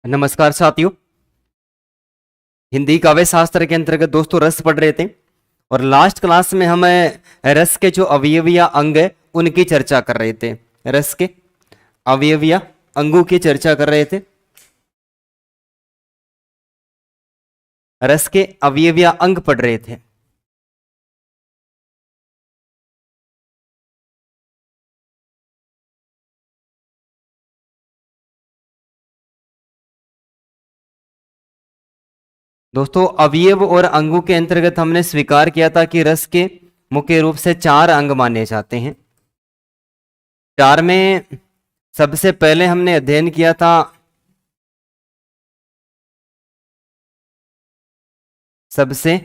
नमस्कार साथियों। हिंदी काव्य शास्त्र के अंतर्गत दोस्तों रस पढ़ रहे थे और लास्ट क्लास में हम रस के जो अवयव या अंग है उनकी चर्चा कर रहे थे। रस के अवयव या अंगों की चर्चा कर रहे थे। रस के अवयव या अंग पढ़ रहे थे। दोस्तों अवयव और अंगों के अंतर्गत हमने स्वीकार किया था कि रस के मुख्य रूप से 4 अंग माने जाते हैं। 4 में सबसे पहले हमने अध्ययन किया था सबसे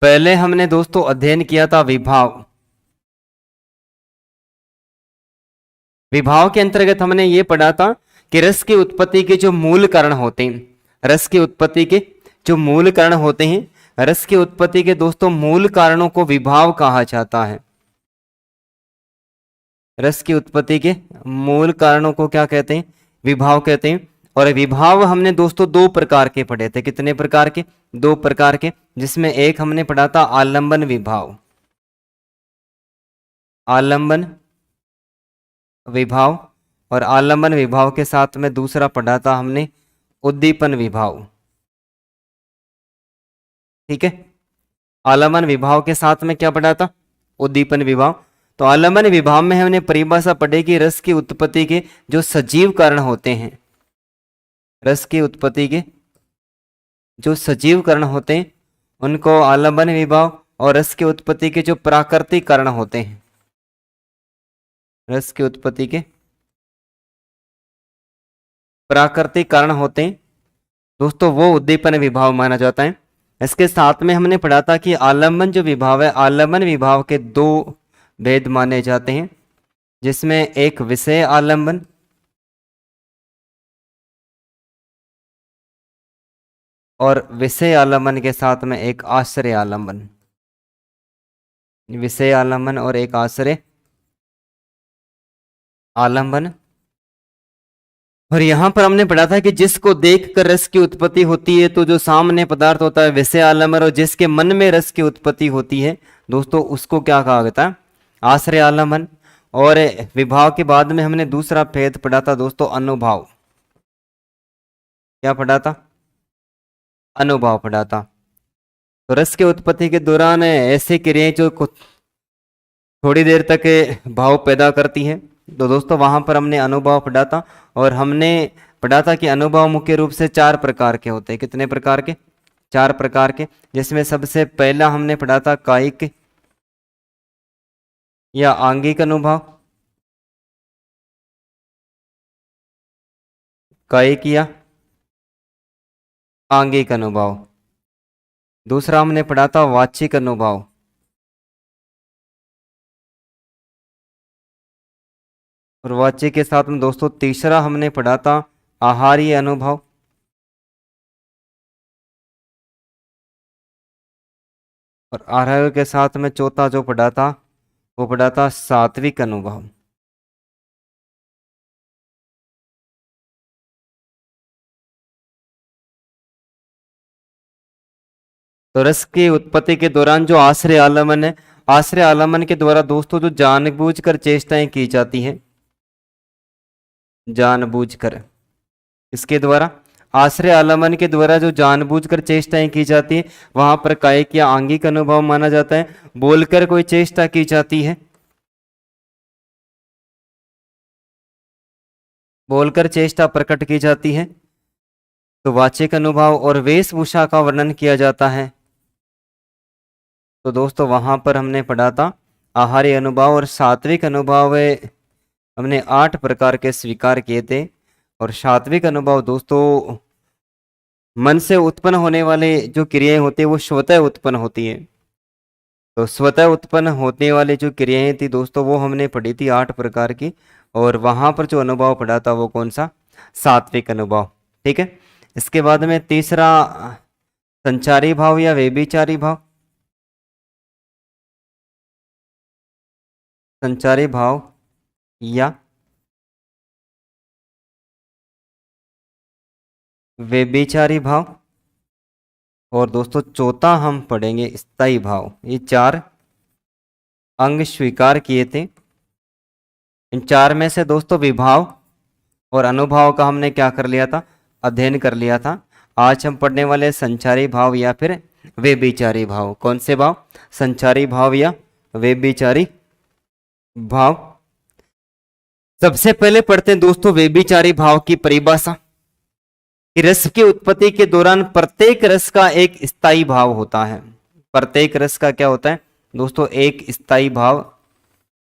पहले हमने दोस्तों अध्ययन किया था विभाव। विभाव के अंतर्गत हमने ये पढ़ा था कि रस की उत्पत्ति के जो मूल कारण होते हैं, रस की उत्पत्ति के जो मूल कारण होते हैं, रस की उत्पत्ति के दोस्तों मूल कारणों को विभाव कहा जाता है। रस की उत्पत्ति के मूल कारणों को क्या कहते हैं? विभाव कहते हैं। और विभाव हमने दोस्तों 2 प्रकार के पढ़े थे। कितने प्रकार के? 2 प्रकार के, जिसमें एक हमने पढ़ा था आलंबन विभाव। आलंबन विभाव। और आलंबन विभाव के साथ में दूसरा पढ़ा था हमने उद्दीपन विभाव। ठीक है, आलंबन विभाव के साथ में क्या पढ़ा था? उद्दीपन विभाव। तो आलंबन विभाव में हमने परिभाषा पढ़ी कि रस की उत्पत्ति के जो सजीव कारण होते हैं, रस की उत्पत्ति के जो सजीव कारण होते हैं उनको आलंबन विभाव, और रस की उत्पत्ति के जो प्राकृतिक कारण होते हैं, रस की उत्पत्ति के प्राकृतिक कारण होते हैं दोस्तों, वो उद्दीपन विभाव माना जाता है। इसके साथ में हमने पढ़ा था कि आलंबन जो विभाव है, आलंबन विभाव के 2 भेद माने जाते हैं, जिसमें एक विषय आलंबन और विषय आलंबन के साथ में एक आश्रय आलंबन। विषय आलंबन और एक आश्रय आलंबन। और यहां पर हमने पढ़ा था कि जिसको देखकर रस की उत्पत्ति होती है, तो जो सामने पदार्थ होता है विषय आलंबन, और जिसके मन में रस की उत्पत्ति होती है दोस्तों उसको क्या कहा जाता है? आश्रय आलंबन। और विभाव के बाद में हमने दूसरा भेद पढ़ा था दोस्तों अनुभाव। क्या पढ़ा था? अनुभाव पढ़ा था। तो रस के उत्पत्ति के दौरान ऐसी क्रियाएं जो थोड़ी देर तक भाव पैदा करती हैं, तो दोस्तों वहां पर हमने अनुभाव पढ़ा था। और हमने पढ़ा था कि अनुभव मुख्य रूप से 4 प्रकार के होते हैं। कितने प्रकार के? 4 प्रकार के, जिसमें सबसे पहला हमने पढ़ा था कायिक या आंगिक अनुभव। कायिक या आंगिक अनुभव। दूसरा हमने पढ़ा था वाचिक अनुभव। और वाचिक के साथ में दोस्तों तीसरा हमने पढ़ा था आहारीय अनुभव। और आहार के साथ में चौथा जो पढ़ा था वो पढ़ा था सात्विक अनुभव। तो रस की उत्पत्ति के दौरान जो आश्रय आलंबन है, आश्रय आलंबन के द्वारा दोस्तों जो जानबूझकर चेष्टाएं की जाती हैं, जानबूझकर, इसके द्वारा आश्रय आलंबन के द्वारा जो जानबूझकर चेष्टाएं की जाती है वहां पर कायिक या आंगिक अनुभव माना जाता है। बोलकर कोई चेष्टा की जाती है, बोलकर चेष्टा प्रकट की जाती है तो वाचिक अनुभव। और वेशभूषा का वर्णन किया जाता है तो दोस्तों वहां पर हमने पढ़ा था आहार्य अनुभव। और सात्विक अनुभव हमने 8 प्रकार के स्वीकार किए थे। और सात्विक अनुभव दोस्तों मन से उत्पन्न होने वाले जो क्रियाएं होती है वो स्वतः उत्पन्न होती है। तो स्वतः उत्पन्न होने वाली जो क्रियाएं थी दोस्तों वो हमने पढ़ी थी 8 प्रकार की। और वहां पर जो अनुभव पढ़ा था वो कौन सा? सात्विक अनुभव। ठीक है, इसके बाद में तीसरा संचारी भाव या व्यभिचारी भाव। संचारी भाव या व्यभिचारी भाव। और दोस्तों चौथा हम पढ़ेंगे स्थायी भाव। ये 4 अंग स्वीकार किए थे। इन 4 में से दोस्तों विभाव और अनुभाव का हमने क्या कर लिया था, अध्ययन कर लिया था। आज हम पढ़ने वाले संचारी भाव या फिर व्यभिचारी भाव। कौन से भाव, संचारी भाव या व्यभिचारी भाव। सबसे पहले पढ़ते हैं दोस्तों व्यभिचारी भाव की परिभाषा। कि रस की उत्पत्ति के दौरान प्रत्येक रस का एक स्थायी भाव होता है। प्रत्येक रस का क्या होता है दोस्तों, एक स्थायी भाव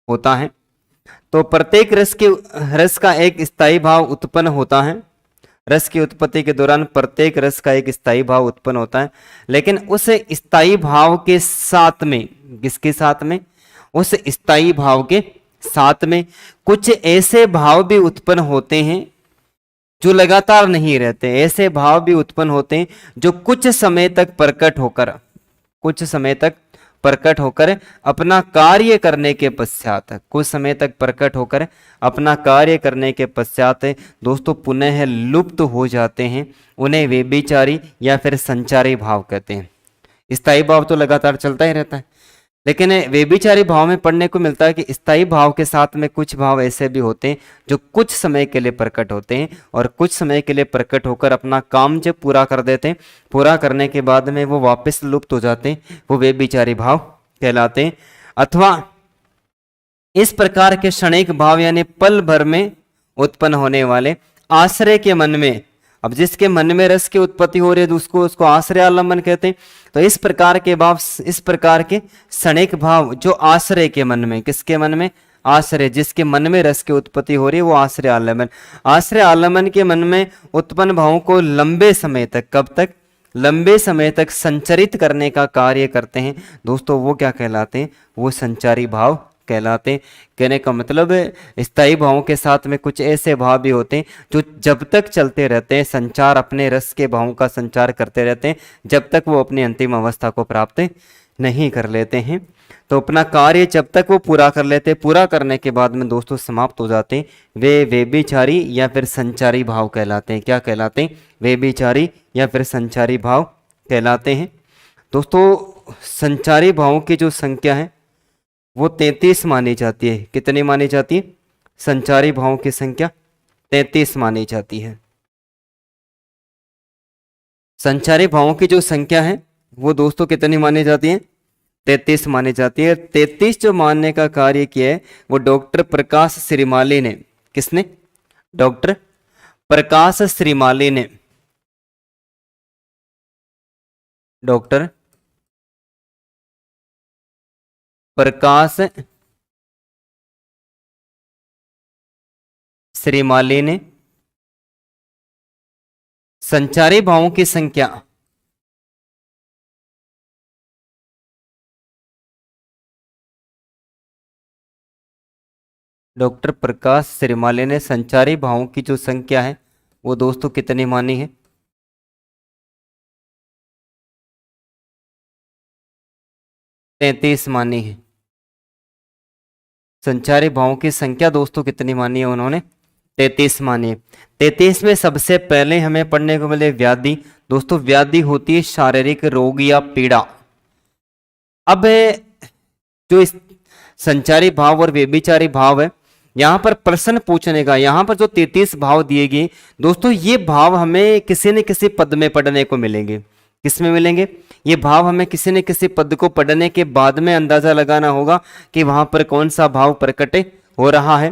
होता है। तो प्रत्येक रस का एक स्थायी भाव उत्पन्न होता है। रस की उत्पत्ति के दौरान प्रत्येक रस का एक स्थायी भाव उत्पन्न होता है। लेकिन उस स्थायी भाव के साथ में, किसके साथ में, उस स्थायी भाव के साथ में कुछ ऐसे भाव भी उत्पन्न होते हैं जो लगातार नहीं रहते। ऐसे भाव भी उत्पन्न होते हैं जो कुछ समय तक प्रकट होकर अपना कार्य करने के पश्चात, कुछ समय तक प्रकट होकर अपना कार्य करने के पश्चात दोस्तों पुनः लुप्त हो जाते हैं। उन्हें व्यभिचारी या फिर संचारी भाव कहते हैं। स्थायी भाव तो लगातार चलता ही रहता है, लेकिन व्यभिचारी भाव में पढ़ने को मिलता है कि स्थायी भाव के साथ में कुछ भाव ऐसे भी होते हैं जो कुछ समय के लिए प्रकट होते हैं और कुछ समय के लिए प्रकट होकर अपना काम जब पूरा कर देते हैं, पूरा करने के बाद में वो वापस लुप्त हो जाते हैं, वो व्यभिचारी भाव कहलाते हैं। अथवा इस प्रकार के क्षणिक भाव यानी पल भर में उत्पन्न होने वाले आश्रय के मन में, अब जिसके मन में रस की उत्पत्ति हो रही है उसको आश्रय आलम्बन कहते हैं। तो इस प्रकार के भाव, इस प्रकार के क्षणिक भाव जो आश्रय के मन में, किसके मन में, आश्रय, जिसके मन में रस की उत्पत्ति हो रही है वो आश्रय आलम्बन। आश्रय आलम्बन के मन में उत्पन्न भावों को लंबे समय तक, कब तक, लंबे समय तक संचरित करने का कार्य करते हैं दोस्तों, वो क्या कहलाते हैं, वो संचारी भाव कहलाते हैं। कहने का मतलब स्थायी भावों के साथ में कुछ ऐसे भाव भी होते हैं जो जब तक चलते रहते हैं, संचार, अपने रस के भावों का संचार करते रहते हैं जब तक वो अपनी अंतिम अवस्था को प्राप्त नहीं कर लेते हैं। तो अपना कार्य जब तक वो पूरा कर लेते, पूरा करने के बाद में दोस्तों समाप्त हो जाते हैं, वे व्यभिचारी या फिर संचारी भाव कहलाते हैं। क्या कहलाते हैं, व्यभिचारी या फिर संचारी भाव कहलाते हैं। दोस्तों संचारी भावों की जो संख्या है वो 33 मानी जाती है। कितनी मानी जाती है, संचारी भावों की संख्या 33 मानी जाती है। संचारी भावों की जो संख्या है वो दोस्तों कितनी मानी जाती है, 33 मानी जाती है। 33 जो मानने का कार्य किया है वो डॉक्टर प्रकाश श्रीमाली ने, किसने, डॉक्टर प्रकाश श्रीमाली ने, डॉक्टर प्रकाश श्रीमाली ने संचारी भावों की संख्या डॉक्टर प्रकाश श्रीमाली ने संचारी भावों की जो संख्या है वो दोस्तों कितनी मानी है, 33 मानी है। संचारी भावों की संख्या दोस्तों कितनी मानी है उन्होंने, 33 मानी है। 33 में सबसे पहले हमें पढ़ने को मिले व्याधि। दोस्तों व्याधि होती है शारीरिक रोग या पीड़ा। अब जो इस संचारी भाव और व्यभिचारी भाव है, यहां पर प्रश्न पूछने का, यहां पर जो 33 भाव दिए गए दोस्तों, ये भाव हमें किसी न किसी पद में पढ़ने को मिलेंगे। किस में मिलेंगे, ये भाव हमें किसी न किसी पद को पढ़ने के बाद में अंदाजा लगाना होगा कि वहां पर कौन सा भाव प्रकट हो रहा है।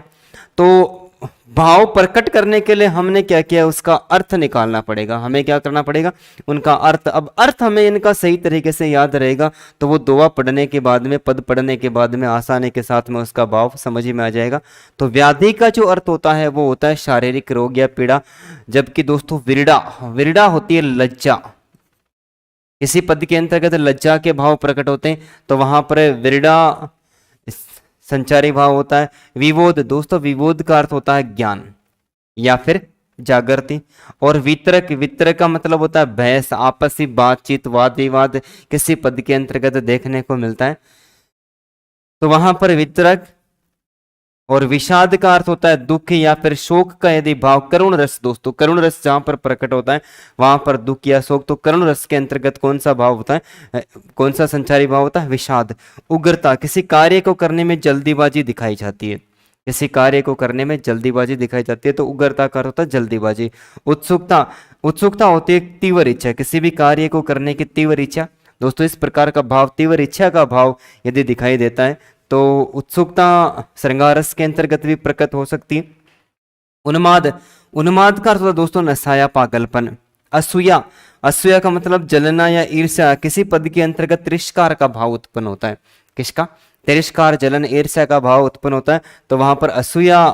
तो भाव प्रकट करने के लिए हमने क्या किया, उसका अर्थ निकालना पड़ेगा। हमें क्या करना पड़ेगा, उनका अर्थ। अब अर्थ हमें इनका सही तरीके से याद रहेगा तो वो दोहा पढ़ने के बाद में, पद पढ़ने के बाद में आसानी के साथ में उसका भाव समझ में आ जाएगा। तो व्याधि का जो अर्थ होता है वो होता है शारीरिक रोग या पीड़ा। जबकि दोस्तों विरड़ा होती है लज्जा। इसी पद के अंतर्गत लज्जा के भाव प्रकट होते हैं, तो वहां पर विरड़ा संचारी भाव होता है। विबोध, दोस्तों विबोध का अर्थ होता है ज्ञान या फिर जागृति। और वितरक का मतलब होता है बहस, आपसी बातचीत, वाद विवाद किसी पद के अंतर्गत देखने को मिलता है। तो वहां पर वितरक और विषाद का अर्थ होता है दुख या फिर शोक का यदि भाव, करुण रस दोस्तों, करुण रस जहां पर प्रकट होता है वहां पर दुख या शोक, तो करुण रस के अंतर्गत कौन सा भाव होता है, कौन सा संचारी भाव होता है, विषाद। उग्रता, किसी कार्य को करने में जल्दीबाजी दिखाई जाती है, किसी कार्य को करने में जल्दीबाजी दिखाई जाती है, तो उग्रता का अर्थ होता है जल्दीबाजी। उत्सुकता, उत्सुकता होती है तीव्र इच्छा, किसी भी कार्य को करने की तीव्र इच्छा दोस्तों, इस प्रकार का भाव, तीव्र इच्छा का भाव यदि दिखाई देता है तो उत्सुकता श्रृंगार रस के अंतर्गत भी प्रकट हो सकती है। उन्माद, उन्माद का अर्थ होता है दोस्तों नशा या पागलपन। असूया, असूया का मतलब जलना या ईर्ष्या, किसी पद के अंतर्गत तिरस्कार का भाव उत्पन्न होता है, किसका, तिरस्कार, जलन, ईर्ष्या का भाव उत्पन्न होता है, तो वहां पर असूया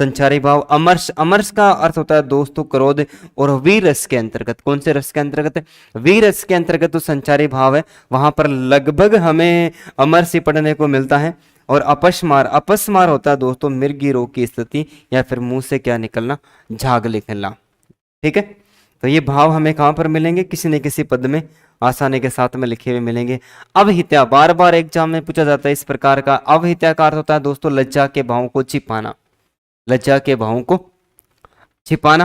संचारी भाव। अमर्ष, अमर्ष का अर्थ होता है दोस्तों क्रोध, और वीर रस के अंतर्गत, कौन से रस के अंतर्गत है, वीर रस के अंतर्गत तो संचारी भाव है, वहां पर लगभग हमें अमर्ष ही पढ़ने को मिलता है। और अपस्मार, अपस्मार होता है दोस्तों मृगी रोग की स्थिति या फिर मुंह से क्या निकलना, झाग निकलना। ठीक है, तो ये भाव हमें कहां पर मिलेंगे, किसी न किसी पद में आसानी के साथ में लिखे हुए मिलेंगे। अवहित्या, बार बार एग्जाम में पूछा जाता है इस प्रकार का। अवहित्या का अर्थ होता है दोस्तों लज्जा के भावों को छिपाना, लज्जा के भावों को छिपाना।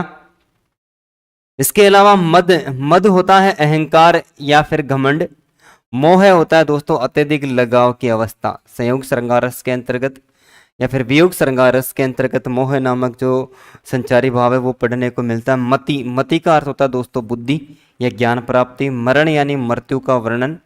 इसके अलावा मद, मद होता है अहंकार या फिर घमंड। मोह होता है दोस्तों अत्यधिक लगाव की अवस्था, संयोग श्रृंगार रस के अंतर्गत या फिर वियोग श्रृंगार रस के अंतर्गत मोह नामक जो संचारी भाव है वो पढ़ने को मिलता है। मति, मति का अर्थ होता है दोस्तों बुद्धि या ज्ञान प्राप्ति। मरण यानी मृत्यु का वर्णन।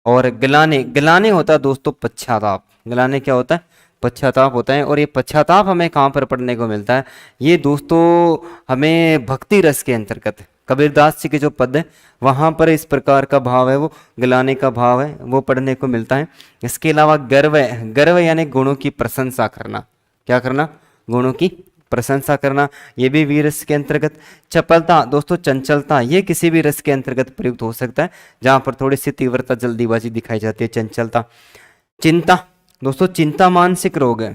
और गिलाने, गिलाने होता है दोस्तों पश्चाताप, गिलाने क्या होता है, पश्चाताप होता है। और ये पश्चाताप हमें कहाँ पर पढ़ने को मिलता है, ये दोस्तों हमें भक्ति रस के अंतर्गत, कबीरदास जी के जो पद है वहाँ पर इस प्रकार का भाव है, वो गिलाने का भाव है, वो पढ़ने को मिलता है। इसके अलावा गर्व, गर्व यानी गुणों की प्रशंसा करना, क्या करना, गुणों की प्रशंसा करना, ये भी वीर रस के अंतर्गत। चपलता दोस्तों चंचलता, ये किसी भी रस के अंतर्गत प्रयुक्त हो सकता है जहां पर थोड़ी सी तीव्रता जल्दीबाजी दिखाई जाती है, चंचलता। चिंता दोस्तों, चिंता मानसिक रोग है,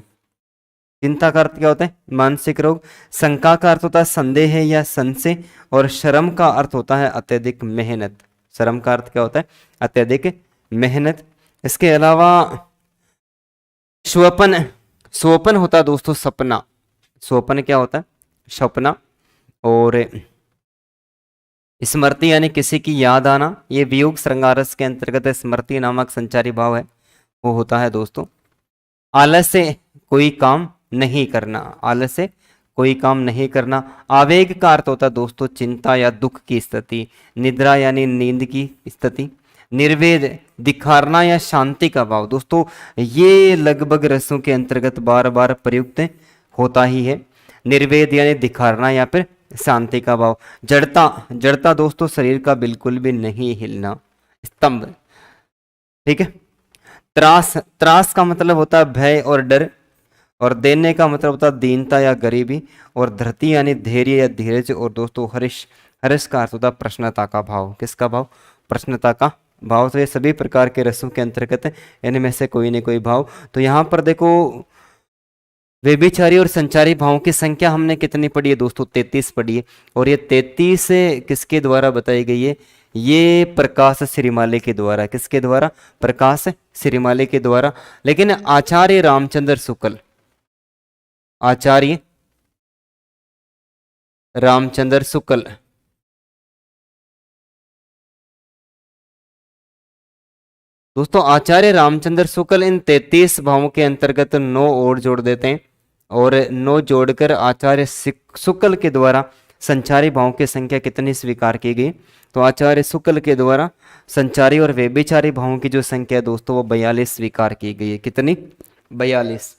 चिंता का अर्थ क्या होता है, मानसिक रोग। शंका का अर्थ होता है संदेह या संशय। और शर्म का अर्थ होता है अत्यधिक मेहनत, शर्म का अर्थ क्या होता है, अत्यधिक मेहनत। इसके अलावा स्वपन, स्वपन होता है दोस्तों सपना, स्वपन क्या होता है, सपना। और स्मृति यानी किसी की याद आना, ये वियोग श्रृंगार रस के अंतर्गत स्मृति नामक संचारी भाव है, वो होता है दोस्तों। आलस से कोई काम नहीं करना, आलस से कोई काम नहीं करना। आवेग का अर्थ होता है दोस्तों चिंता या दुख की स्थिति। निद्रा यानी नींद की स्थिति। निर्वेद, दिखारना या शांति का भाव, दोस्तों ये लगभग रसों के अंतर्गत बार बार प्रयुक्त होता ही है। निर्वेद यानी दिखारना या फिर शांति का भाव। जड़ता, जड़ता दोस्तों शरीर का बिल्कुल भी नहीं हिलना, स्तंभ। ठीक है। त्रास, त्रास का मतलब होता है भय और डर। और देने का मतलब होता है दीनता या गरीबी। और धृति यानी धैर्य या धीरज। और दोस्तों हर्ष, हर्ष का अर्थ होता है प्रश्नता का भाव, किसका भाव, प्रश्नता का भाव। तो ये सभी प्रकार के रसों के अंतर्गत है, इनमें से कोई न कोई भाव। तो यहाँ पर देखो व्यभिचारी और संचारी भावों की संख्या हमने कितनी पढ़ी है दोस्तों, 33 पढ़ी है। और ये 33 किसके द्वारा बताई गई है, ये प्रकाश सिरिमाले के द्वारा, किसके द्वारा, प्रकाश सिरिमाले के द्वारा। लेकिन आचार्य रामचंद्र शुक्ल, आचार्य रामचंद्र शुक्ल दोस्तों, आचार्य रामचंद्र शुक्ल इन 33 भावों के अंतर्गत 9 और जोड़ देते हैं। और 9 जोड़कर आचार्य शुक्ल के द्वारा संचारी भावों की संख्या कितनी स्वीकार की गई, तो आचार्य शुक्ल के द्वारा संचारी और व्यभिचारी भावों की जो संख्या दोस्तों वो 42 स्वीकार की गई है। कितनी, 42।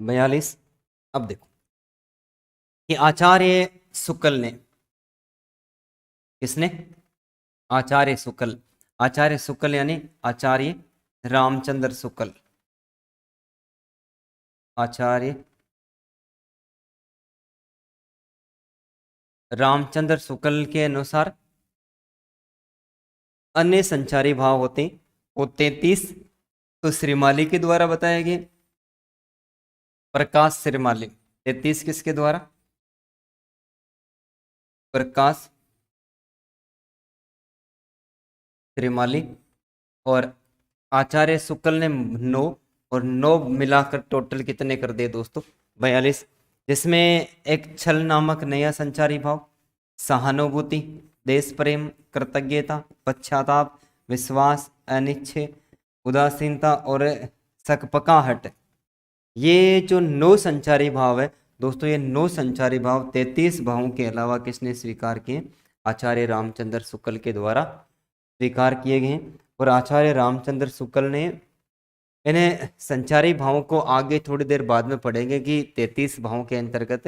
बयालीस। अब देखो कि आचार्य शुक्ल ने, किसने, आचार्य शुक्ल, आचार्य शुक्ल यानी आचार्य रामचंद्र शुक्ल, आचार्य रामचंद्र शुक्ल के अनुसार अन्य संचारी भाव होते हैं वो 33। तो श्रीमाली के द्वारा बताए गए, प्रकाश श्रीमाली 33 किसके द्वारा, प्रकाश त्रिमाली, और आचार्य शुक्ल ने 9, और 9 मिलाकर टोटल कितने कर दिए दोस्तों? 42। जिसमें एक छल नामक नया संचारी भाव, सहानुभूति, देश प्रेम, कृतज्ञता, पश्चाताप, विश्वास, अनिच्छे, उदासीनता और सकपकाहट, ये जो 9 संचारी भाव है दोस्तों, ये 9 संचारी भाव 33 भावों के अलावा किसने स्वीकार किए? आचार्य रामचंद्र शुक्ल के द्वारा स्वीकार किए गए। और आचार्य रामचंद्र शुक्ल ने इन्हें संचारी भावों को आगे थोड़ी देर बाद में पढ़ेंगे कि 33 भावों के अंतर्गत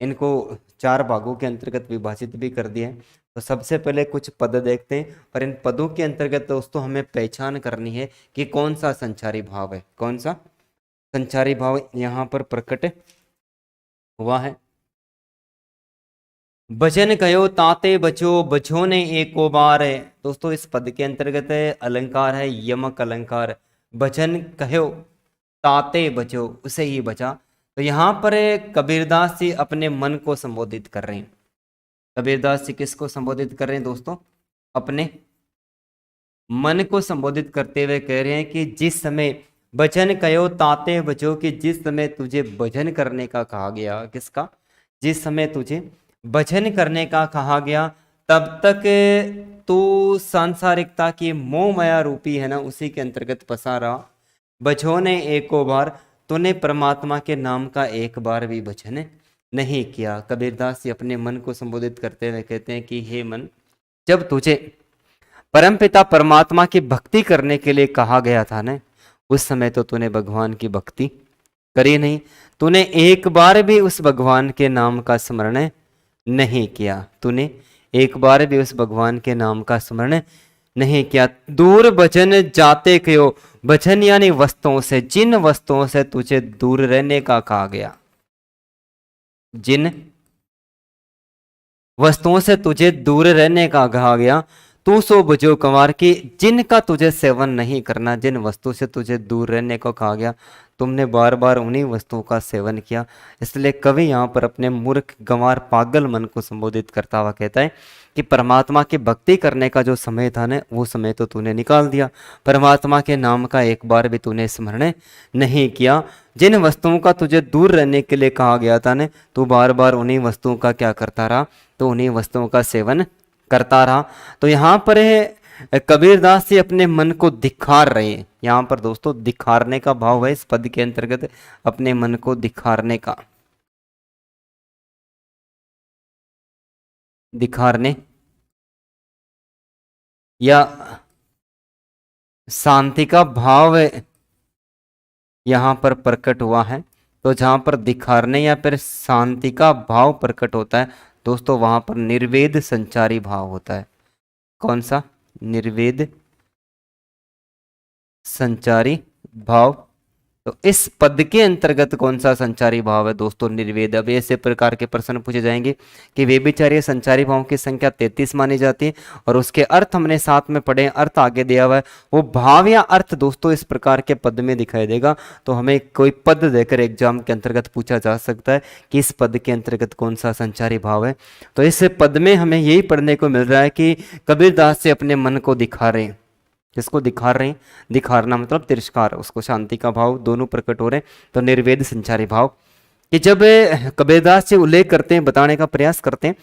इनको 4 भागों के अंतर्गत विभाजित भी कर दिया है। तो सबसे पहले कुछ पद देखते हैं, और इन पदों के अंतर्गत दोस्तों हमें पहचान करनी है कि कौन सा संचारी भाव है, कौन सा संचारी भाव यहाँ पर प्रकट हुआ है। भजन कयो ताते बचो, बचो ने एको बार है। दोस्तों इस पद के अंतर्गत अलंकार है यमक अलंकार। भजन कहो ताते बचो, उसे ही बचा। तो यहाँ पर कबीरदास जी अपने मन को संबोधित कर रहे हैं। कबीरदास जी किसको संबोधित कर रहे हैं दोस्तों? अपने मन को संबोधित करते हुए कह रहे हैं कि जिस समय भजन कयो ताते बचो, कि जिस समय तुझे भजन करने का कहा गया, किसका? जिस समय तुझे भजन करने का कहा गया, तब तक तू सांसारिकता की मोह माया रूपी है ना, उसी के अंतर्गत फंसा रहा। बचो ने एको बार, तूने परमात्मा के नाम का एक बार भी भजन नहीं किया। कबीरदास जी अपने मन को संबोधित करते हुए कहते हैं कि हे मन, जब तुझे परमपिता परमात्मा की भक्ति करने के लिए कहा गया था ना, उस समय तो तूने भगवान की भक्ति करी नहीं। तूने एक बार भी उस भगवान के नाम का स्मरण नहीं किया। तूने एक बार भी उस भगवान के नाम का स्मरण नहीं किया। दूर भजन जाते क्यों? भजन यानी वस्तुओं से, जिन वस्तुओं से तुझे दूर रहने का कहा गया, जिन वस्तुओं से तुझे दूर रहने का कहा गया, तू सो भजो कंवार, की जिनका तुझे सेवन नहीं करना, जिन वस्तु से तुझे दूर रहने को कहा गया, तुमने बार बार उन्हीं वस्तुओं का सेवन किया। इसलिए कवि यहाँ पर अपने मूर्ख गंवार पागल मन को संबोधित करता हुआ कहता है कि परमात्मा की भक्ति करने का जो समय था ना, वो समय तो तूने निकाल दिया। परमात्मा के नाम का एक बार भी तूने स्मरण नहीं किया। जिन वस्तुओं का तुझे दूर रहने के लिए कहा गया था ना, तू बार बार उन्हीं वस्तुओं का क्या करता रहा? तो उन्हीं वस्तुओं का सेवन करता रहा। तो यहाँ पर कबीरदास जी अपने मन को दिखार रहे हैं। यहाँ पर दोस्तों दिखारने का भाव है इस पद के अंतर्गत, अपने मन को दिखारने का, दिखारने या शांति का भाव यहाँ पर प्रकट हुआ है। तो जहाँ पर दिखारने या फिर शांति का भाव प्रकट होता है दोस्तों, वहां पर निर्वेद संचारी भाव होता है। कौन सा? निर्वेद संचारी भाव। तो इस पद के अंतर्गत कौन सा संचारी भाव है दोस्तों? निर्वेद। अब ऐसे प्रकार के प्रश्न पूछे जाएंगे कि व्यभिचारी संचारी भावों की संख्या 33 मानी जाती है, और उसके अर्थ हमने साथ में पढ़े, अर्थ आगे दिया हुआ है। वो भाव या अर्थ दोस्तों इस प्रकार के पद में दिखाई देगा। तो हमें कोई पद देकर एग्जाम के अंतर्गत पूछा जा सकता है कि इस पद के अंतर्गत कौन सा संचारी भाव है। तो इस पद में हमें यही पढ़ने को मिल रहा है कि कबीरदास से अपने मन को दिखा रहे हैं। किसको दिखा रहे हैं? दिखारना मतलब तिरस्कार, उसको शांति का भाव, दोनों प्रकट हो रहे हैं। तो निर्वेद संचारी भाव कि जब कबीरदास से उल्लेख करते हैं, बताने का प्रयास करते हैं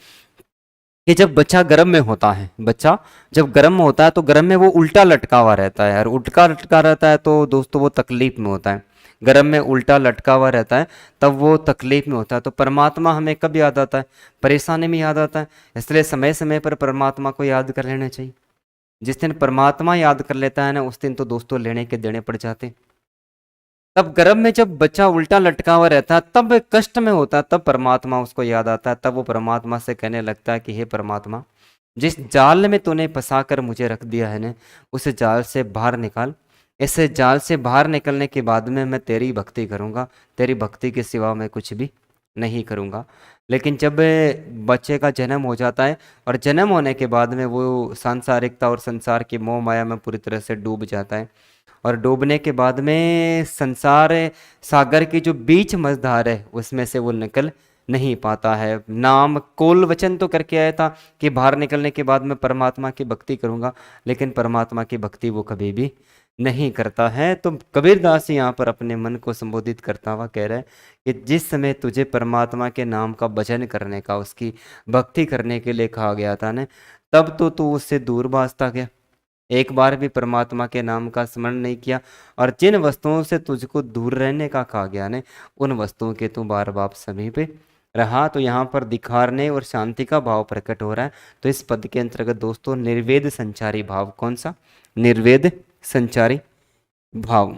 कि जब बच्चा गर्म में होता है, बच्चा जब गर्म में होता है तो गर्म में वो उल्टा लटका हुआ रहता है, और उल्टा लटका रहता है तो दोस्तों वो तकलीफ में होता है। गर्म में उल्टा लटका हुआ रहता है तब वो तकलीफ में होता है। तो परमात्मा हमें कब याद आता है? परेशानी में याद आता है। इसलिए समय समय पर परमात्मा को याद कर लेना चाहिए। जिस दिन परमात्मा याद कर लेता है ना, उस दिन तो दोस्तों लेने के देने पड़ जाते। तब गर्भ में जब बच्चा उल्टा लटका हुआ रहता है, तब कष्ट में होता है, तब परमात्मा उसको याद आता है। तब वो परमात्मा से कहने लगता है कि हे परमात्मा, जिस जाल में तूने फंसा कर मुझे रख दिया है ना, उस जाल से बाहर निकाल। इस जाल से बाहर निकलने के बाद में मैं तेरी भक्ति करूंगा, तेरी भक्ति के सिवा मैं कुछ भी नहीं करूंगा। लेकिन जब बच्चे का जन्म हो जाता है, और जन्म होने के बाद में वो सांसारिकता और संसार की मोह माया में पूरी तरह से डूब जाता है, और डूबने के बाद में संसार सागर की जो बीच मझधार है उसमें से वो निकल नहीं पाता है। नाम कोल वचन तो करके आया था कि बाहर निकलने के बाद मैं परमात्मा की भक्ति करूंगा, लेकिन परमात्मा की भक्ति वो कभी भी नहीं करता है। तो कबीरदास यहाँ पर अपने मन को संबोधित करता हुआ कह रहा है कि जिस समय तुझे परमात्मा के नाम का भजन करने का, उसकी भक्ति करने के लिए कहा गया था ना, तब तो तू उससे दूर भागता गया, एक बार भी परमात्मा के नाम का स्मरण नहीं किया, और जिन वस्तुओं से तुझको दूर रहने का कहा गया ने, उन वस्तुओं के तू बार बार समीप रहा। तो यहाँ पर दिखारने और शांति का भाव प्रकट हो रहा है। तो इस पद के अंतर्गत दोस्तों निर्वेद संचारी भाव, कौन सा? निर्वेद संचारी भाव।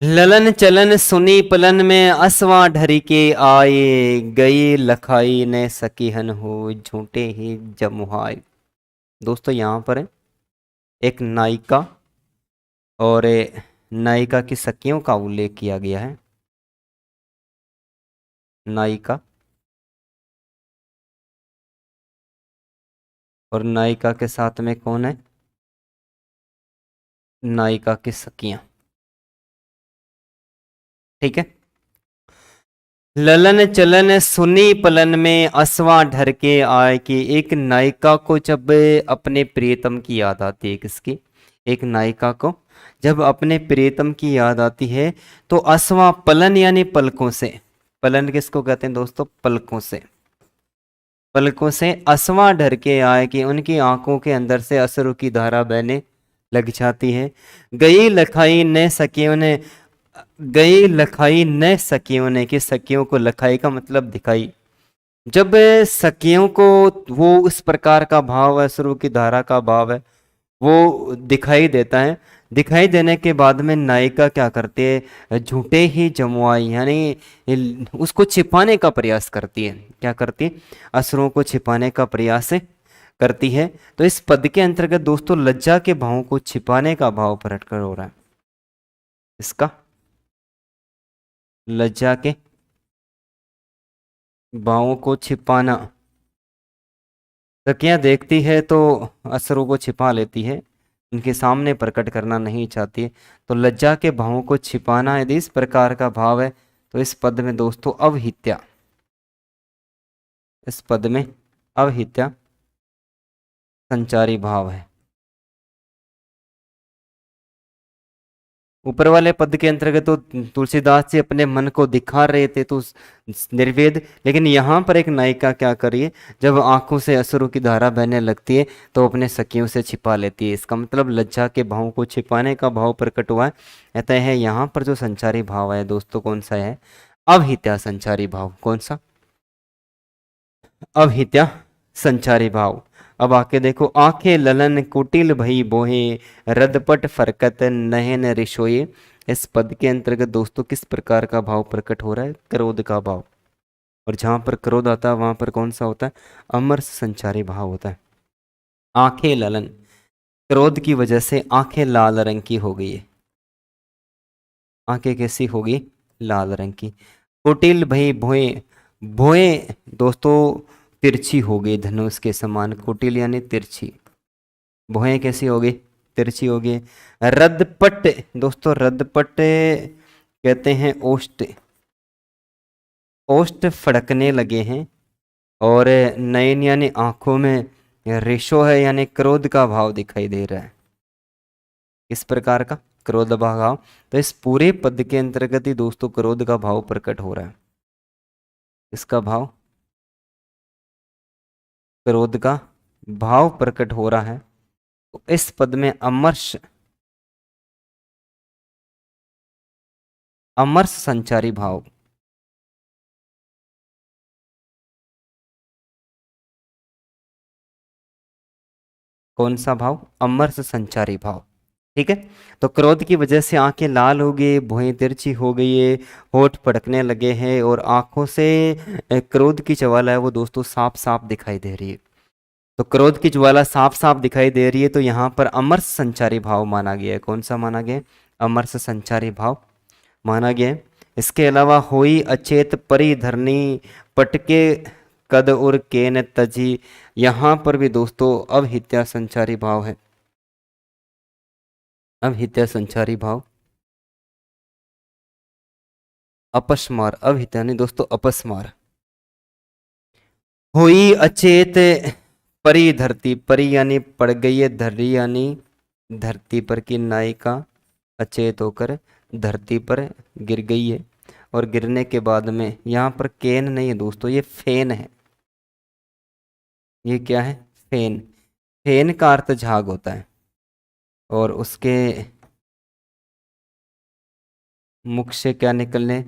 ललन चलन सुनी पलन में असवा ढरी के आए, गई लखाई न सकी हन हो झूठे ही जमुहाय। दोस्तों यहाँ पर एक नायिका और नायिका की सखियों का उल्लेख किया गया है। नायिका और नायिका के साथ में कौन है? नायिका की सखियां। ठीक है। ललन चलन सुनी पलन में असवा ढर के आए, कि एक नायिका को जब अपने प्रियतम की याद आती है, किसकी? एक नायिका को जब अपने प्रियतम की याद आती है तो असवा, पलन यानी पलकों से, पलन किसको कहते हैं दोस्तों? पलकों से, पलकों से असवा ढर के आए, कि उनकी आंखों के अंदर से अश्रु की धारा बहने लग जाती है। गई लखाई न सकियों ने, गई लखाई न सकियों ने, कि सखियों को, लखाई का मतलब दिखाई, जब सखियों को वो उस प्रकार का भाव है, अश्रु की धारा का भाव है, वो दिखाई देता है। दिखाई देने के बाद में नायिका क्या करती है? झूठे ही जमुआई, यानी उसको छिपाने का प्रयास करती है। क्या करती है? अश्रुओं को छिपाने का प्रयास करती है। तो इस पद के अंतर्गत दोस्तों लज्जा के भावों को छिपाने का भाव प्रकट कर हो रहा है। इसका लज्जा के भावों को छिपाना, सखियां देखती है तो अश्रुओं को छिपा लेती है, उनके सामने प्रकट करना नहीं चाहती है। तो लज्जा के भावों को छिपाना यदि इस प्रकार का भाव है, तो इस पद में दोस्तों अवहित्या, इस पद में अवहित्या संचारी भाव है। ऊपर वाले पद के अंतर्गत तो तुलसीदास जी अपने मन को दिखा रहे थे, तो निर्वेद, लेकिन यहाँ पर एक नायिका क्या करिए, जब आंखों से अश्रु की धारा बहने लगती है तो अपने सखियों से छिपा लेती है। इसका मतलब लज्जा के भावों को छिपाने का भाव प्रकट हुआ है। अतः है यहाँ पर जो संचारी भाव है दोस्तों, कौन सा है? अवहित्या संचारी भाव। कौन सा? अवहित्या संचारी भाव। अब आके देखो, आंखें ललन कुटिल भई बोहे, रदपट फरकत नयन रिशोए। इस पद के अंतर्गत दोस्तों किस प्रकार का भाव प्रकट हो रहा है? क्रोध का भाव। और जहां पर क्रोध आता है वहां पर कौन सा होता है? अमरस संचारी भाव होता है। आंखें ललन, क्रोध की वजह से आंखें लाल रंग की हो गई है। आंखें कैसी होगी? लाल रंग की। कुटिल भई भोए, भोए दोस्तों तिरछी हो गई, धनुष के समान। कुटिल यानी तिरछी, भोएं कैसी हो गई? तिरछी हो गई। रदपट दोस्तों, रदपट कहते हैं ओष्ठ, ओष्ठ फड़कने लगे हैं। और नयन यानी आंखों में रेशो है, यानी क्रोध का भाव दिखाई दे रहा है। इस प्रकार का क्रोध भाव। तो इस पूरे पद के अंतर्गत ही दोस्तों क्रोध का भाव प्रकट हो रहा है। इसका भाव, क्रोध का भाव प्रकट हो रहा है। तो इस पद में अमर्ष, अमर्ष संचारी भाव, कौन सा भाव? अमर्ष संचारी भाव। ठीक है। तो क्रोध की वजह से आंखें लाल हो गई, भुएं तिरछी हो गई है, होठ फड़कने लगे हैं, और आंखों से क्रोध की ज्वाला है वो दोस्तों साफ साफ दिखाई दे रही है। तो क्रोध की ज्वाला साफ साफ दिखाई दे रही है, तो यहाँ पर अमर्ष संचारी भाव माना गया है। कौन सा माना गया? अमर्ष संचारी भाव माना गया है। इसके अलावा होई अचेत परी धरनी, पटके कद उर केन तजी, यहाँ पर भी दोस्तों अवहित्या संचारी भाव है। अवहित्या संचारी भाव। अपस्मार, अभित यानी दोस्तों अपस्मार। हुई अचेत परी धरती, परी यानी पड़ गई है, धरी यानी धरती पर की नायिका अचेत होकर धरती पर गिर गई है। और गिरने के बाद में यहाँ पर केन नहीं है दोस्तों, ये फेन है। ये क्या है? फेन। फेन का अर्थ झाग होता है। और उसके मुख से क्या निकलने?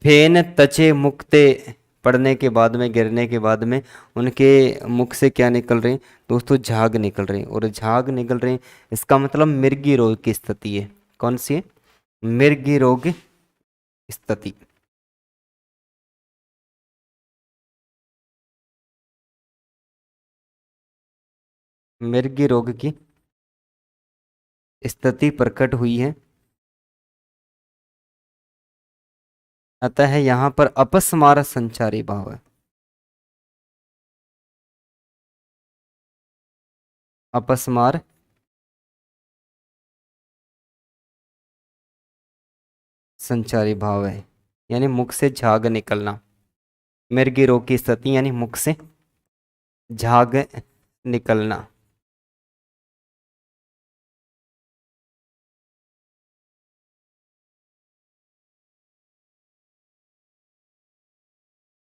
फेन तचे मुक्ते, पड़ने के बाद में, गिरने के बाद में उनके मुख से क्या निकल रहे हैं दोस्तों? झाग निकल रहे हैं। और झाग निकल रहे हैं, इसका मतलब मिर्गी रोग की स्थिति है। कौन सी है? मिर्गी रोग स्थिति। मिर्गी रोग की स्थिति प्रकट हुई है। अतः यहाँ पर अपस्मार संचारी भाव है। अपस्मार संचारी भाव है, यानी मुख से झाग निकलना। मिर्गी रोग की स्थिति यानी मुख से झाग निकलना।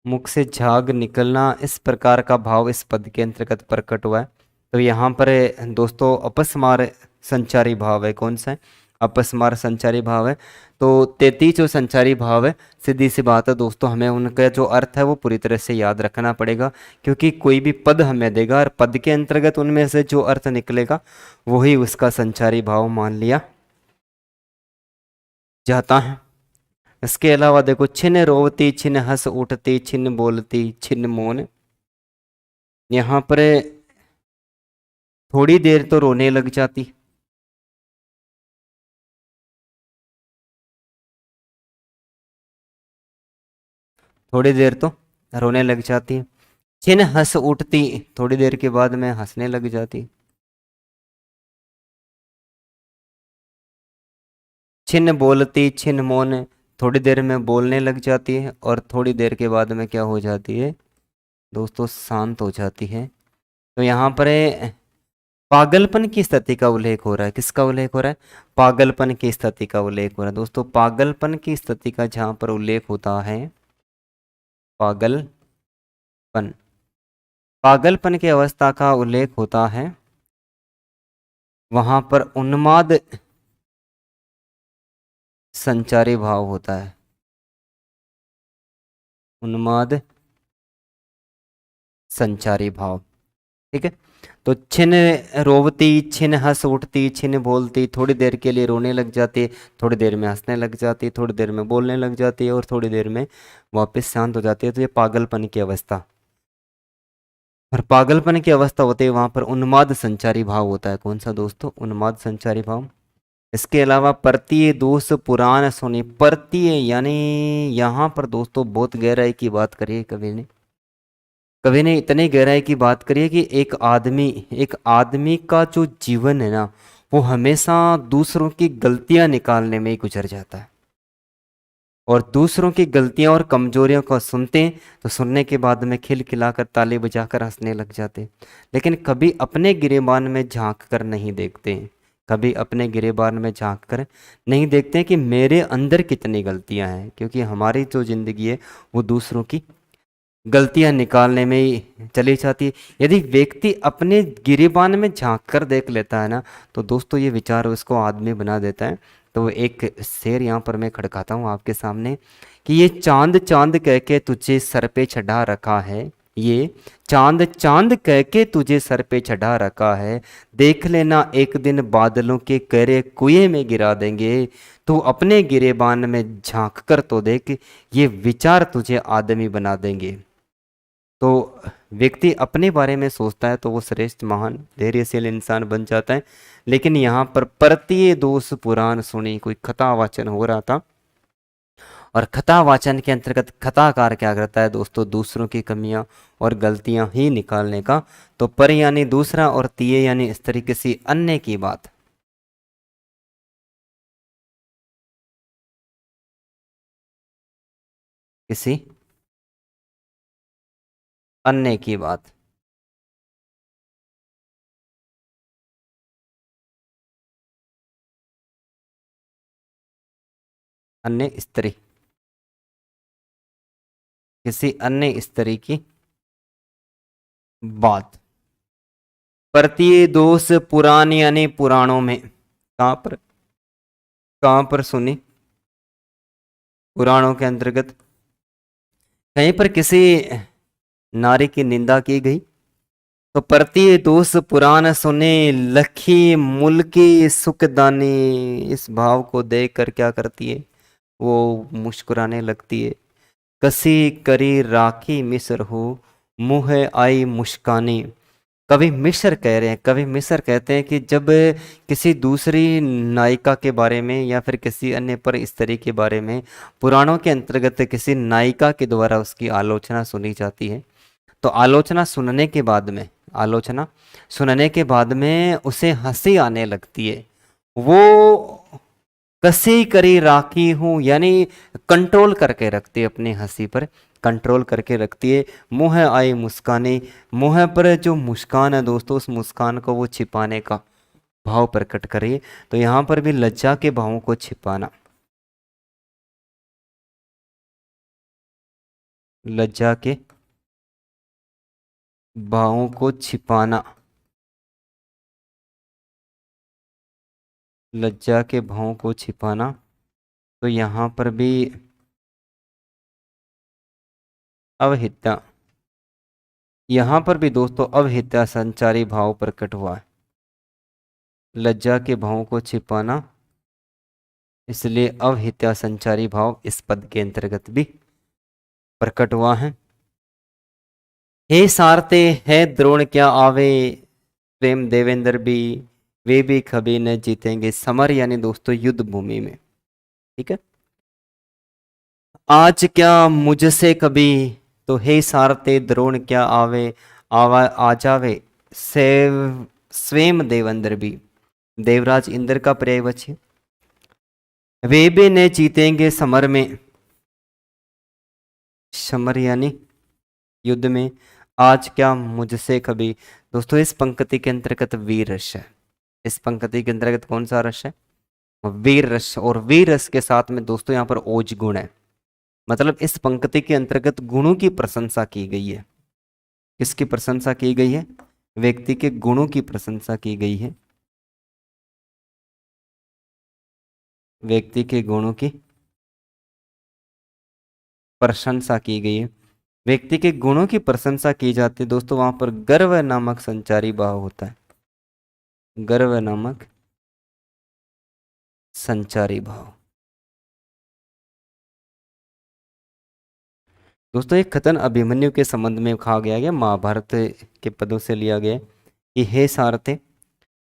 मुख से झाग निकलना, इस प्रकार का भाव इस पद के अंतर्गत प्रकट हुआ है। तो यहाँ पर दोस्तों अपस्मार संचारी भाव है। कौन सा है? अपस्मार संचारी भाव है। तो 33 जो संचारी भाव है, सीधी सी बात है दोस्तों, हमें उनका जो अर्थ है वो पूरी तरह से याद रखना पड़ेगा। क्योंकि कोई भी पद हमें देगा और पद के अंतर्गत उनमें से जो अर्थ निकलेगा वही उसका संचारी भाव मान लिया जाता है। इसके अलावा देखो, छिन रोवती, छिन हंस उठती, छिन बोलती, छिन मौन। यहाँ पर थोड़ी देर तो रोने लग जाती, थोड़ी देर तो रोने लग जाती। छिन हंस उठती, थोड़ी देर के बाद में हंसने लग जाती। छिन बोलती, छिन मौन, थोड़ी देर में बोलने लग जाती है और थोड़ी देर के बाद में क्या हो जाती है दोस्तों? शांत हो जाती है। तो यहाँ पर पागलपन की स्थिति का उल्लेख हो रहा है। किसका उल्लेख हो रहा है? पागलपन की स्थिति का उल्लेख हो रहा है दोस्तों। पागलपन की स्थिति का जहां पर उल्लेख होता है, पागलपन, पागलपन की अवस्था का उल्लेख होता है, वहां पर उन्माद संचारी भाव होता है। उन्माद संचारी भाव। ठीक है। तो छिन रोवती, छिन हंस उठती, छिन बोलती, थोड़ी देर के लिए रोने लग जाती, थोड़ी देर में हंसने लग जाती, थोड़ी देर में बोलने लग जाती है और थोड़ी देर में वापस शांत हो जाती है। तो ये पागलपन की अवस्था। और पागलपन की अवस्था होते ही वहां पर उन्माद संचारी भाव होता है। कौन सा दोस्तों? उन्माद संचारी भाव। इसके अलावा परतीय दोष पुराण सुनी, परतीय यानी यहाँ पर दोस्तों बहुत गहराई की बात करिए कवि ने। कवि ने इतनी गहराई की बात करी है कि एक आदमी का जो जीवन है ना, वो हमेशा दूसरों की गलतियां निकालने में ही गुजर जाता है। और दूसरों की गलतियां और कमजोरियों को सुनते हैं तो सुनने के बाद में खिलखिलाकर ताली बजाकर हंसने लग जाते हैं। लेकिन कभी अपने गिरेबान में झांक कर नहीं देखते हैं। कभी अपने गिरेबान में झांक कर नहीं देखते हैं कि मेरे अंदर कितनी गलतियां हैं। क्योंकि हमारी जो जिंदगी है वो दूसरों की गलतियां निकालने में ही चली जाती है। यदि व्यक्ति अपने गिरेबान में झांक कर देख लेता है ना, तो दोस्तों ये विचार उसको आदमी बना देता है। तो एक शेर यहाँ पर मैं खड़काता हूँ आपके सामने कि ये चांद चांद कह के तुझे सर पे चढ़ा रखा है, ये चांद चांद कह के तुझे सर पे चढ़ा रखा है, देख लेना एक दिन बादलों के करे कुएं में गिरा देंगे। तू अपने गिरेबान में झांक कर तो देख, ये विचार तुझे आदमी बना देंगे। तो व्यक्ति अपने बारे में सोचता है तो वो श्रेष्ठ महान धैर्यशील इंसान बन जाता है। लेकिन यहाँ पर परतीय दोष पुराण सुनी, कोई कथा वाचन हो रहा था। और कथा वाचन के अंतर्गत कथाकार क्या करता है दोस्तों? दूसरों की कमियां और गलतियां ही निकालने का। तो पर यानी दूसरा और तीय यानी इस तरीके किसी अन्य की बात। किसी अन्य की बात। अन्य स्त्री, किसी अन्य स्त्री की बात। परतीय दोष पुराण यानी पुराणों में, कहां पर सुनी? पुराणों के अंतर्गत कहीं पर किसी नारी की निंदा की गई तो परतीय दोष पुराण सुने, लखी मुल्की सुखदानी, इस भाव को देखकर क्या करती है, वो मुस्कुराने लगती है। कसी करी राखी मिस्र हो, मुँह आई मुस्कानी। कवि मिस्र कह रहे हैं, कवि मिस्र कहते हैं कि जब किसी दूसरी नायिका के बारे में या फिर किसी अन्य पर स्त्री के बारे में पुराणों के अंतर्गत किसी नायिका के द्वारा उसकी आलोचना सुनी जाती है, तो आलोचना सुनने के बाद में उसे हंसी आने लगती है। वो कसी करी राखी हूं, यानी कंट्रोल करके रखती है, अपनी हंसी पर कंट्रोल करके रखती है। मुंह आई मुस्कानी, मुंह पर जो मुस्कान है दोस्तों, उस मुस्कान को वो छिपाने का भाव प्रकट करे। तो यहां पर भी लज्जा के भावों को छिपाना, लज्जा के भावों को छिपाना, लज्जा के भावों को छिपाना। तो यहां पर भी अवहिता, यहां पर भी दोस्तों अवहिता संचारी भाव प्रकट हुआ है। लज्जा के भावों को छिपाना, इसलिए अवहिता संचारी भाव इस पद के अंतर्गत भी प्रकट हुआ है। हे सारते है द्रोण क्या आवे, प्रेम देवेंद्र भी, वे भी कभी न जीतेंगे समर, यानी दोस्तों युद्ध भूमि में। ठीक है, आज क्या मुझसे कभी, तो हे सारते द्रोण क्या आवे, आवा आ जावे सेव स्वयं देवेंद्र भी, देवराज इंद्र का पर्यायवाची। वे भी न जीतेंगे समर में, समर यानी युद्ध में। आज क्या मुझसे कभी, दोस्तों इस पंक्ति के अंतर्गत वीर रस है। इस पंक्ति के अंतर्गत कौन सा रस है? वीर रस। और वीर रस के साथ में दोस्तों यहाँ पर ओज गुण है, मतलब इस पंक्ति के अंतर्गत गुणों की प्रशंसा की गई है। किसकी प्रशंसा की गई है? व्यक्ति के गुणों की प्रशंसा की गई है, व्यक्ति के गुणों की प्रशंसा की गई है। व्यक्ति के गुणों की प्रशंसा की जाती है दोस्तों, वहां पर गर्व नामक संचारी भाव होता है, गर्व नामक संचारी भाव। दोस्तों एक कथन अभिमन्यु के संबंध में कहा गया महाभारत के पदों से लिया गया कि हे सारथे,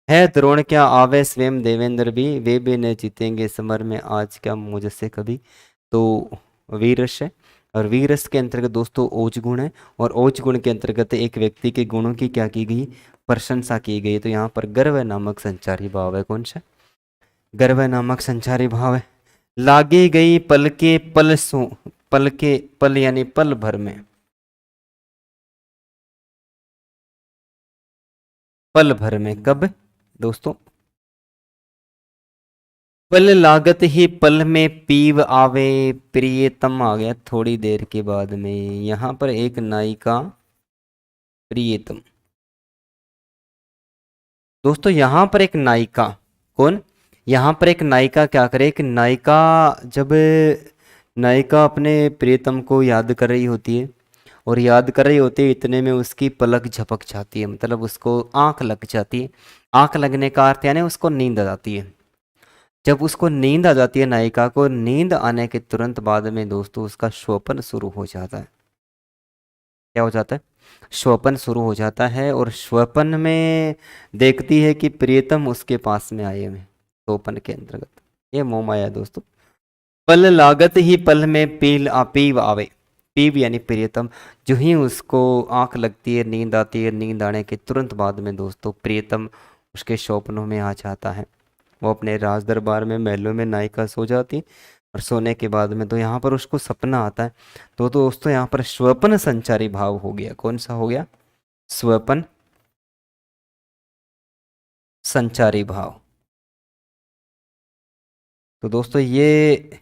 है द्रोण क्या आवे स्वयं देवेंद्र भी, वे भी न जीतेंगे समर में, आज क्या मुझसे कभी। तो वीरस है, और वीरस के अंतर्गत दोस्तों ओज गुण है, और ओज गुण के अंतर्गत एक व्यक्ति के गुणों की क्या की गई? प्रशंसा की गई। तो यहाँ पर गर्व नामक संचारी भाव है। कौन सा? गर्व नामक संचारी भाव है। लागी गई पल के पल सो, पल के पल यानी पल भर में, पल भर में कब दोस्तों? पल लागत ही पल में पीव आवे, प्रियतम आ गया थोड़ी देर के बाद में। यहां पर एक नायिका प्रियतम, दोस्तों यहां पर एक नायिका, कौन? यहां पर एक नायिका क्या करे, एक नायिका जब नायिका अपने प्रियतम को याद कर रही होती है, और याद कर रही होती है, इतने में उसकी पलक झपक जाती है, मतलब उसको आंख लग जाती है। आंख लगने का अर्थ यानी उसको नींद आ जाती है। जब उसको नींद आ जाती है, नायिका को नींद आने के तुरंत बाद में दोस्तों उसका स्वप्न शुरू हो जाता है। क्या हो जाता है? स्वप्न शुरू हो जाता है, और स्वप्न में देखती है कि प्रियतम उसके पास में आए हुए, स्वप्न के अंतर्गत। ये मोह माया दोस्तों। पल लागत ही पल में पीव आवे, पीव यानी प्रियतम। जो ही उसको आंख लगती है, नींद आती है, नींद आने के तुरंत बाद में दोस्तों प्रियतम उसके स्वप्नों में आ जाता है। वो अपने राज दरबार में, महलों में नायिका सो जाती, और सोने के बाद में तो यहाँ पर उसको सपना आता है। तो दोस्तों यहाँ पर स्वप्न संचारी भाव हो गया। कौन सा हो गया? स्वप्न संचारी भाव। तो दोस्तों ये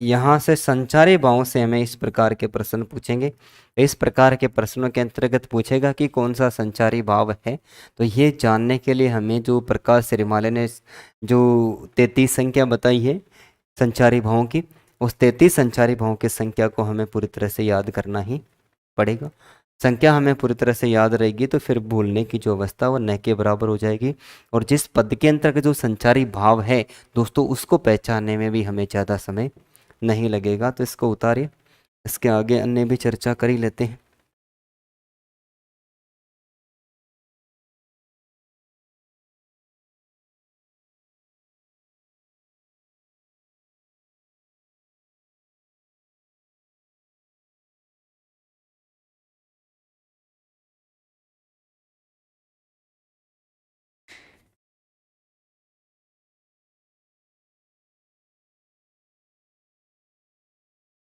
यहाँ से संचारी भावों से हमें इस प्रकार के प्रश्न पूछेंगे। इस प्रकार के प्रश्नों के अंतर्गत पूछेगा कि कौन सा संचारी भाव है। तो ये जानने के लिए हमें जो प्रकाश श्रीमाले ने जो 33 संख्या बताई है संचारी भावों की, उस 33 संचारी भावों की संख्या को हमें पूरी तरह से याद करना ही पड़ेगा। संख्या हमें पूरी तरह से याद रहेगी तो फिर भूलने की जो अवस्था वो न के बराबर हो जाएगी। और जिस पद के अंतर्गत जो संचारी भाव है दोस्तों, उसको पहचानने में भी हमें ज़्यादा समय नहीं लगेगा। तो इसको उतारिए, इसके आगे अन्य भी चर्चा कर ही लेते हैं।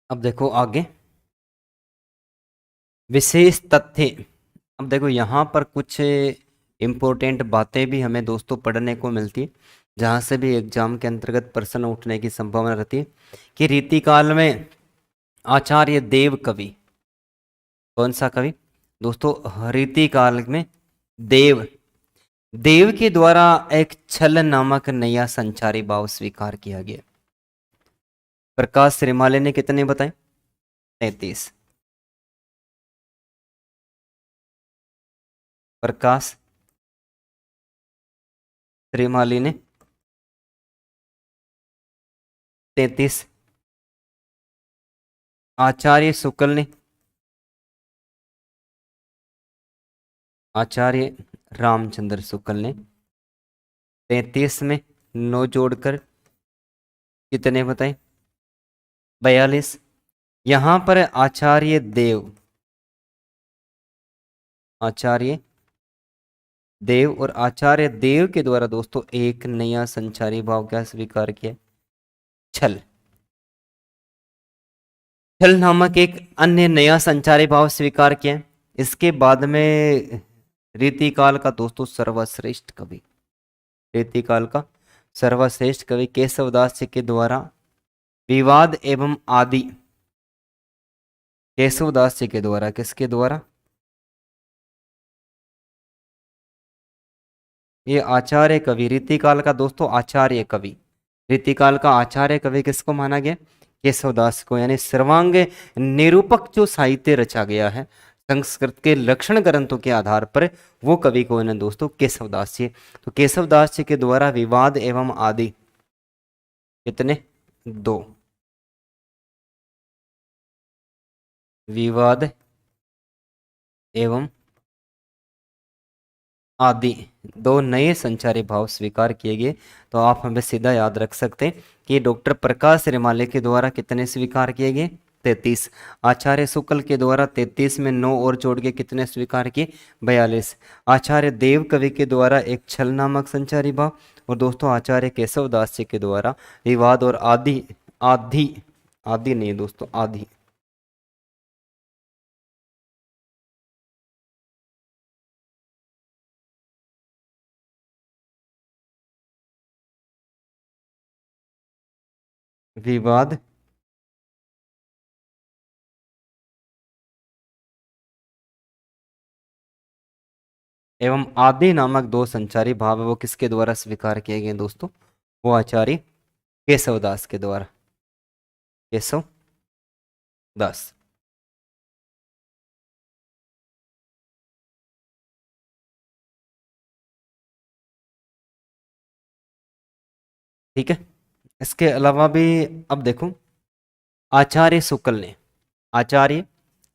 अब देखो आगे विशेष तथ्य। अब देखो यहाँ पर कुछ इम्पोर्टेंट बातें भी हमें दोस्तों पढ़ने को मिलती, जहाँ से भी एग्जाम के अंतर्गत प्रश्न उठने की संभावना रहती है कि रीतिकाल में आचार्य देव कवि, कौन सा कवि दोस्तों? रीतिकाल में देव देव के द्वारा एक छल नामक नया संचारी भाव स्वीकार किया गया। प्रकाश श्रीमाले ने कितने बताए? 33। प्रकाश श्रीमाली ने 33। आचार्य शुक्ल ने, आचार्य रामचंद्र शुक्ल ने 33 में 9 जोड़कर कितने बताए? 42। यहां पर आचार्य देव, आचार्य देव और आचार्य देव के द्वारा दोस्तों एक नया संचारी भाव क्या स्वीकार किया? छल। छल नामक एक अन्य नया संचारी भाव स्वीकार किया। इसके बाद में रीतिकाल का दोस्तों सर्वश्रेष्ठ कवि, रीतिकाल का सर्वश्रेष्ठ कवि केशवदास जी के द्वारा विवाद एवं आदि, केशवदास जी के द्वारा, किसके द्वारा? ये आचार्य कवि, रीतिकाल का दोस्तों आचार्य कवि, रीतिकाल का आचार्य कवि किसको माना गया? केशवदास को। यानी सर्वांग निरूपक जो साहित्य रचा गया है संस्कृत के लक्षण ग्रंथों के आधार पर, वो कवि को है दोस्तों केशवदास जी। तो केशवदास जी के द्वारा विवाद एवं आदि कितने? 2। विवाद एवं आदि 2 नए संचारी भाव स्वीकार किए गए। तो आप हमें सीधा याद रख सकते हैं कि डॉक्टर प्रकाश श्रीमाले के द्वारा कितने स्वीकार किए गए? 33। आचार्य शुक्ल के द्वारा 33 में 9 और जोड़ के कितने स्वीकार किए? 42। आचार्य देव कवि के द्वारा एक छल नामक संचारी भाव, और दोस्तों आचार्य केशवदास जी के द्वारा विवाद और आदि, आदि आदि नहीं दोस्तों, आदि। विवाद एवं आदि नामक 2 संचारी भाव है, वो किसके द्वारा स्वीकार किए गए दोस्तों? वो आचार्य केशवदास के द्वारा, केशव दास। ठीक है। इसके अलावा भी अब देखो आचार्य शुक्ल ने, आचार्य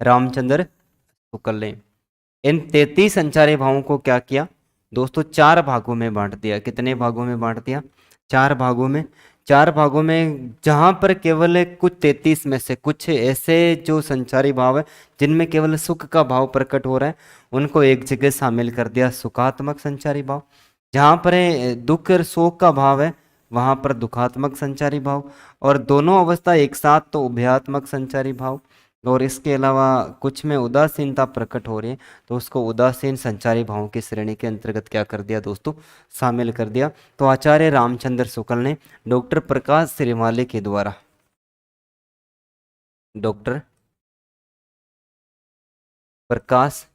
रामचंद्र शुक्ल ने इन 33 संचारी भावों को क्या किया दोस्तों? 4 भागों में बांट दिया। कितने भागों में बांट दिया? 4 भागों में। 4 भागों में, जहां पर केवल कुछ 33 में से कुछ ऐसे जो संचारी भाव है जिनमें केवल सुख का भाव प्रकट हो रहा है, उनको एक जगह शामिल कर दिया, सुखात्मक संचारी भाव। जहां पर दुख और शोक का भाव है वहां पर दुखात्मक संचारी भाव, और दोनों अवस्था एक साथ तो उभयात्मक संचारी भाव। और इसके अलावा कुछ में उदासीनता प्रकट हो रही है तो उसको उदासीन संचारी भावों की श्रेणी के अंतर्गत क्या कर दिया दोस्तों, शामिल कर दिया। तो आचार्य रामचंद्र शुक्ल ने डॉक्टर प्रकाश श्रीमाली के द्वारा, डॉक्टर प्रकाश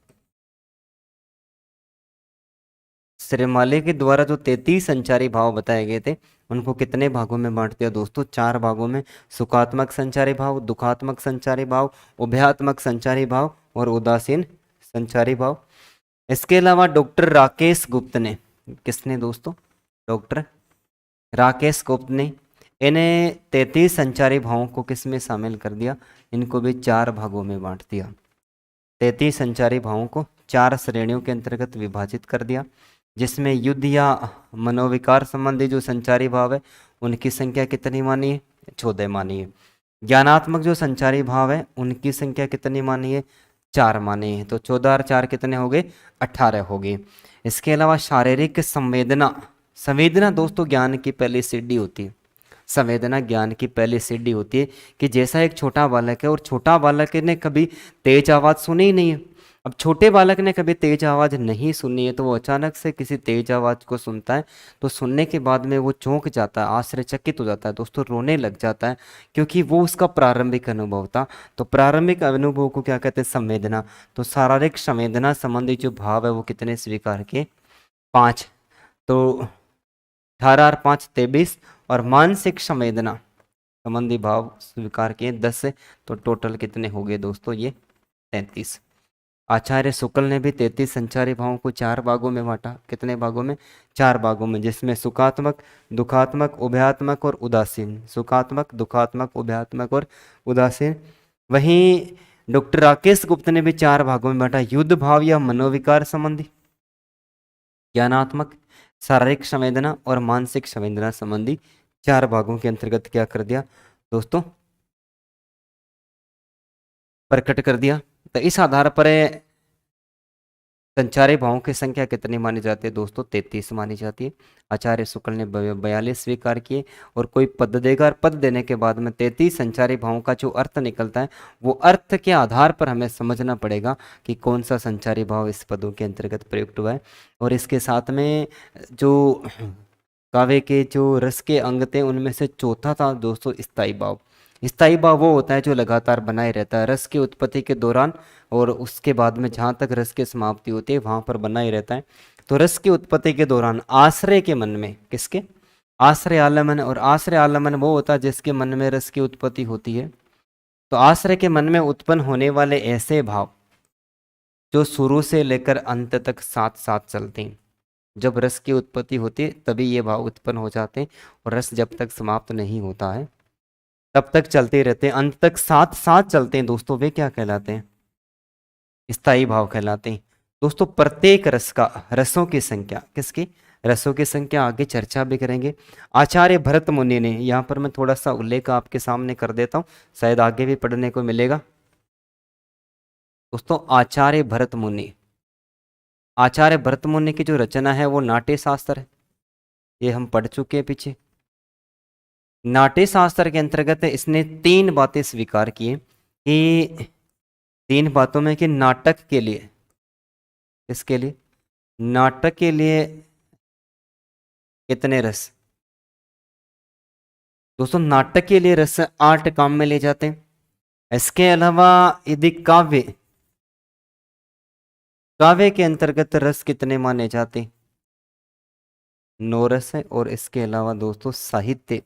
श्रीमाली के द्वारा जो 33 संचारी भाव बताए गए थे उनको कितने भागों में बांट दिया दोस्तों, 4 भागों में। सुखात्मक संचारी भाव, दुखात्मक संचारी भाव, उभयात्मक संचारी भाव और उदासीन संचारी भाव। इसके अलावा डॉक्टर राकेश गुप्त ने, किसने दोस्तों, डॉक्टर राकेश गुप्त ने इन्हें 33 संचारी भावों को किस में शामिल कर दिया, इनको भी 4 भागों में बांट दिया। 33 संचारी भावों को 4 श्रेणियों के अंतर्गत विभाजित कर दिया, जिसमें युद्ध या मनोविकार संबंधी जो संचारी भाव है उनकी संख्या कितनी मानी है, 14 मानी है। ज्ञानात्मक जो संचारी भाव है उनकी संख्या कितनी मानी है, 4 मानी है। तो 14 और 4 कितने हो गए, 18 हो गए। इसके अलावा शारीरिक संवेदना, संवेदना दोस्तों ज्ञान की पहली सीढ़ी होती है। संवेदना ज्ञान की पहली सीढ़ी होती है कि जैसा एक छोटा बालक है और छोटा बालक ने कभी तेज आवाज सुनी ही नहीं है। अब छोटे बालक ने कभी तेज आवाज नहीं सुनी है तो वो अचानक से किसी तेज आवाज को सुनता है, तो सुनने के बाद में वो चौंक जाता है, आश्चर्यचकित हो जाता है दोस्तों, रोने लग जाता है, क्योंकि वो उसका प्रारंभिक अनुभव था। तो प्रारंभिक अनुभव को क्या कहते हैं, संवेदना। तो शारीरिक संवेदना संबंधी जो भाव है वो कितने स्वीकार किए, 5। तो 18 और 5 23, और मानसिक संवेदना संबंधी भाव स्वीकार किए 10 से। तो टोटल कितने हो गए दोस्तों, ये 33। आचार्य शुक्ल ने भी 33 संचारी भावों को 4 भागों में बांटा। कितने भागों में, 4 भागों में, जिसमें सुखात्मक, दुखात्मक, उभयात्मक और उदासीन। सुखात्मक, दुखात्मक, उभयात्मक और उदासीन। वहीं डॉक्टर राकेश गुप्त ने भी 4 भागों में बांटा। युद्ध भाव या मनोविकार संबंधी, ज्ञानात्मक, शारीरिक संवेदना और मानसिक संवेदना संबंधी 4 भागों के अंतर्गत क्या कर दिया दोस्तों, प्रकट कर दिया। तो इस आधार पर संचारी भावों की संख्या कितनी मानी जाती है दोस्तों, 33 मानी जाती है। आचार्य शुक्ल ने 42 स्वीकार किए, और कोई पद देगा और पद देने के बाद में 33 संचारी भावों का जो अर्थ निकलता है वो अर्थ के आधार पर हमें समझना पड़ेगा कि कौन सा संचारी भाव इस पदों के अंतर्गत प्रयुक्त हुआ है। और इसके साथ में जो काव्य के जो रस के अंग थे उनमें से चौथा था दोस्तों स्थायी भाव। स्थायी भाव वो होता है जो लगातार बनाए रहता है रस की उत्पत्ति के दौरान, और उसके बाद में जहाँ तक रस की समाप्ति होती है वहाँ पर बना ही रहता है। तो रस की उत्पत्ति के दौरान आश्रय के मन में, किसके, आश्रय आलमन, और आश्रय आलमन वो होता है जिसके मन में रस की उत्पत्ति होती है। तो आश्रय के मन में उत्पन्न होने वाले ऐसे भाव जो शुरू से लेकर अंत तक साथ साथ चलते हैं। जब रस की उत्पत्ति होती है तभी ये भाव उत्पन्न हो जाते हैं, और रस जब तक समाप्त नहीं होता है तब तक चलते रहते हैं, अंत तक साथ साथ चलते हैं दोस्तों, वे क्या कहलाते हैं, स्थायी भाव कहलाते हैं। दोस्तों प्रत्येक रस का, रसों की संख्या, किसकी, रसों की संख्या आगे चर्चा भी करेंगे। आचार्य भरत मुनि ने, यहाँ पर मैं थोड़ा सा उल्लेख आपके सामने कर देता हूँ, शायद आगे भी पढ़ने को मिलेगा। दोस्तों आचार्य भरत मुनि, आचार्य भरत मुनि की जो रचना है वो नाट्य शास्त्र है, ये हम पढ़ चुके हैं पीछे। नाट्य शास्त्र के अंतर्गत इसने 3 बातें स्वीकार की हैं कि 3 बातों में कि नाटक के लिए, इसके लिए, नाटक के लिए कितने रस दोस्तों, नाटक के लिए रस 8 काम में ले जाते हैं। इसके अलावा यदि काव्य, काव्य के अंतर्गत रस कितने माने जाते हैं, 9 रस है। और इसके अलावा दोस्तों साहित्य,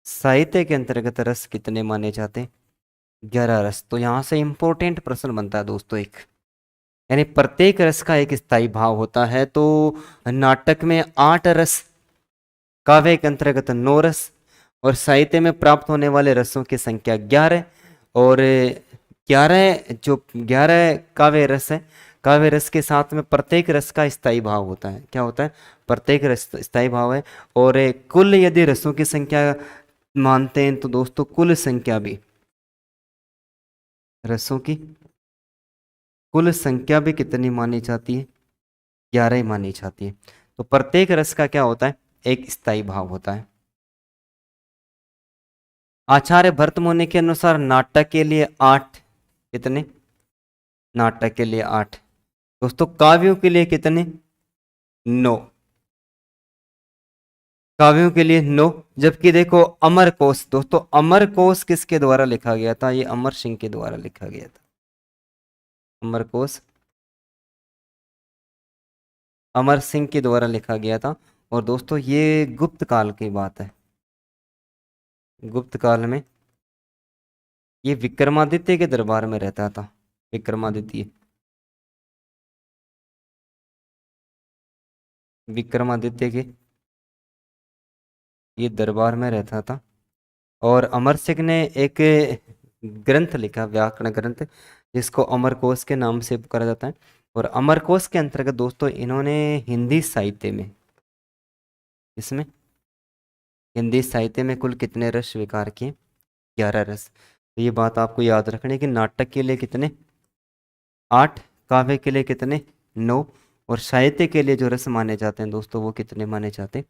साहित्य के अंतर्गत रस कितने माने जाते हैं, 11 रस। तो यहां से इंपॉर्टेंट प्रश्न बनता है दोस्तों एक, यानी प्रत्येक रस का एक स्थायी भाव होता है। तो नाटक में 8 रस, काव्य के अंतर्गत 9 रस, और साहित्य में प्राप्त होने वाले रसों की संख्या 11, और 11 काव्य रस है। काव्य रस के साथ में प्रत्येक रस का स्थायी भाव होता है, क्या होता है, प्रत्येक रस स्थायी भाव है। और कुल यदि रसों की संख्या मानते हैं तो दोस्तों कुल संख्या भी, रसों की कुल संख्या भी कितनी मानी जाती है, 11 ही मानी जाती है। तो प्रत्येक रस का क्या होता है, एक स्थायी भाव होता है। आचार्य भरत मुनि के अनुसार नाटक के लिए 8, कितने, नाटक के लिए 8, दोस्तों काव्यों के लिए कितने, 9, काव्यों के लिए 9। जबकि देखो अमर कोश, दोस्तों अमर कोश किसके द्वारा लिखा गया था, ये अमर सिंह के द्वारा लिखा गया था। अमर कोश अमर सिंह के द्वारा लिखा गया था। और दोस्तों ये गुप्त काल की बात है, गुप्त काल में ये विक्रमादित्य के दरबार में रहता था। विक्रमादित्य, विक्रमादित्य के ये दरबार में रहता था। और अमर सिंह ने एक ग्रंथ लिखा, व्याकरण ग्रंथ, जिसको अमरकोश के नाम से पुकारा जाता है। और अमरकोश के अंतर्गत दोस्तों इन्होंने हिंदी साहित्य में, इसमें हिंदी साहित्य में कुल कितने रस स्वीकार किए, 11 रस। तो ये बात आपको याद रखनी है कि नाटक के लिए कितने, 8, काव्य के लिए कितने, 9, और साहित्य के लिए जो रस माने जाते हैं दोस्तों वो कितने माने जाते हैं,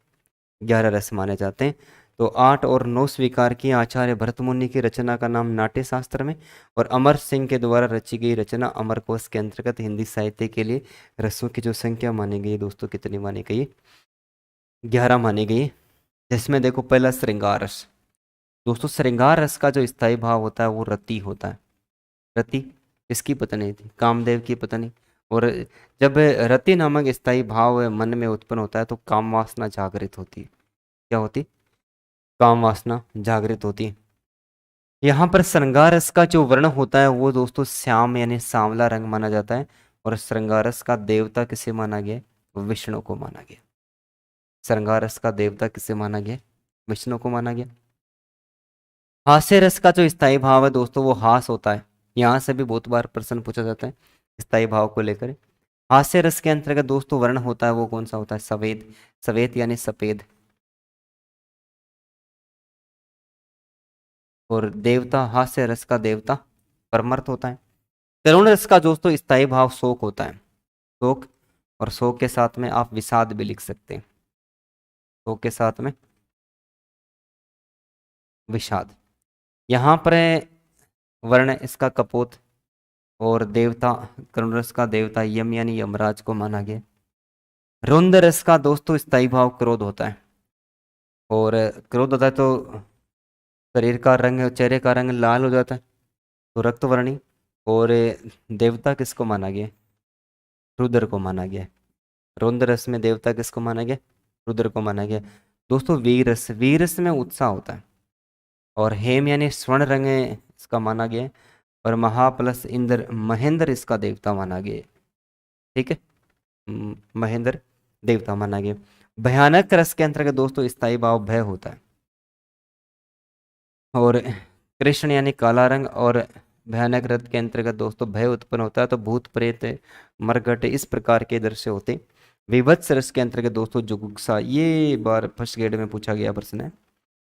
11 रस माने जाते हैं। तो 8 और 9 स्वीकार किए आचार्य भरत मुनि की रचना का नाम नाट्य शास्त्र में। और अमर सिंह के द्वारा रची गई रचना अमरकोश के अंतर्गत हिंदी साहित्य के लिए रसों की जो संख्या मानी गई है दोस्तों, कितनी मानी गई, 11 मानी गई। जिसमें देखो पहला श्रृंगार रस, दोस्तों श्रृंगार रस का जो स्थायी भाव होता है वो रति होता है। रति किसकी पत्नी थी, कामदेव की पत्नी। और जब रति नामक स्थायी भाव मन में उत्पन्न होता है तो काम वासना जागृत होती है। क्या होती, काम वासना जागृत होती है। यहाँ पर श्रृंगार रस का जो वर्ण होता है वो दोस्तों श्याम यानी सांवला रंग माना जाता है। और श्रृंगार रस का देवता किसे माना गया, विष्णु को माना गया। श्रृंगार रस का देवता किसे माना गया, विष्णु को माना गया। हास्य रस का जो स्थायी भाव है दोस्तों वो हास होता है। यहाँ से भी बहुत बार प्रश्न पूछा जाता है स्थायी भाव को लेकर। हास्य रस के अंतर्गत दोस्तों वर्ण होता है वो कौन सा होता है, सफेद, सफेद यानी सफेद। और देवता, हास्य रस का देवता परमर्थ होता है। करुण रस का दोस्तों स्थायी भाव शोक होता है, शोक। और शोक के साथ में आप विषाद भी लिख सकते हैं, शोक के साथ में विषाद। यहाँ पर है वर्ण इसका कपोत। और देवता, करुण रस का देवता यम यानी यमराज को माना गया। रुंद रस का दोस्तों स्थायी भाव क्रोध होता है। और क्रोध होता है तो शरीर का रंग, चेहरे का रंग लाल हो जाता है, तो रक्तवर्णी। और देवता किसको माना गया, रुद्र को माना गया। रुद्र रस में देवता किसको माना गया, रुद्र को माना गया। दोस्तों वीर रस, वीर रस में उत्साह होता है। और हेम यानी स्वर्ण रंग इसका माना गया है। और महा प्लस इंद्र, महेंद्र इसका देवता माना गया है। ठीक है, महेंद्र देवता माना गया। भयानक रस के अंतर्गत दोस्तों स्थायी भाव भय होता है। और कृष्ण यानी काला रंग। और भयानक रथ के अंतर्गत दोस्तों भय उत्पन्न होता है, तो भूत प्रेत मरघट इस प्रकार के दृश्य होते। विभत्स रस के अंतर्गत दोस्तों जुगुप्सा, ये बार फर्स्ट ग्रेड में पूछा गया प्रश्न है।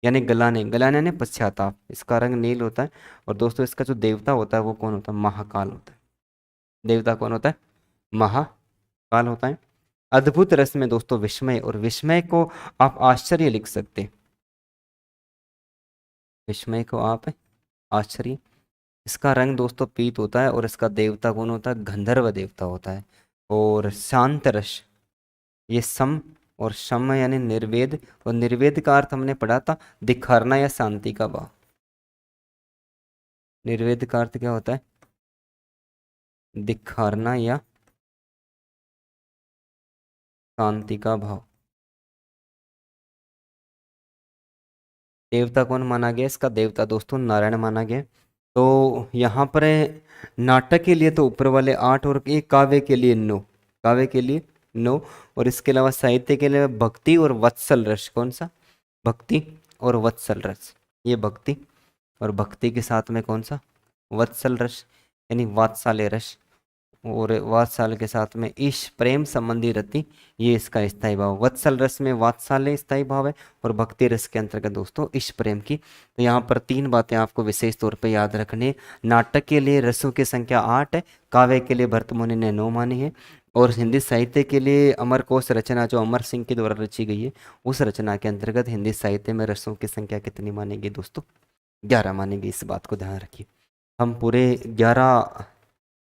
यानी गलाने, गलाने यानी पश्चाताप, इसका रंग नील होता है। और दोस्तों इसका जो देवता होता है वो कौन होता है, महाकाल होता है। देवता कौन होता है, महाकाल होता है। अद्भुत रस में दोस्तों विस्मय, और विस्मय को आप आश्चर्य लिख सकते हैं, विस्मय को आप आश्चर्य। इसका रंग दोस्तों पीत होता है। और इसका देवता कौन होता है, गंधर्व देवता होता है। और शांत रस, ये सम और शम यानी निर्वेद। और निर्वेद का अर्थ हमने पढ़ा था दिखारना या शांति का भाव। निर्वेद का अर्थ क्या होता है, दिखारना या शांति का भाव। देवता कौन माना गया, इसका देवता दोस्तों नारायण माना गया। तो यहाँ पर नाटक के लिए तो ऊपर वाले 8 और एक काव्य के लिए 9, काव्य के लिए 9। और इसके अलावा साहित्य के लिए भक्ति और वत्सल रस, कौन सा, भक्ति और वत्सल रस, ये भक्ति। और भक्ति के साथ में कौन सा, वत्सल रस यानी वात्सल्य रस। और वात्सल्य के साथ में ईश प्रेम संबंधी रति, ये इसका स्थायी भाव। वत्सल रस में वात्सल्य स्थायी भाव है और भक्ति रस के अंतर्गत दोस्तों ईश प्रेम की। तो यहाँ पर 3 बातें आपको विशेष तौर पे याद रखनी है। नाटक के लिए रसों की संख्या 8 है, काव्य के लिए भर्तमुनि ने 9 मानी है, और हिंदी साहित्य के लिए अमर कोश रचना जो अमर सिंह के द्वारा रची गई है, उस रचना के अंतर्गत हिंदी साहित्य में रसों की संख्या कितनी मानेगी दोस्तों? 11 मानेगी। इस बात को ध्यान रखिए। हम पूरे 11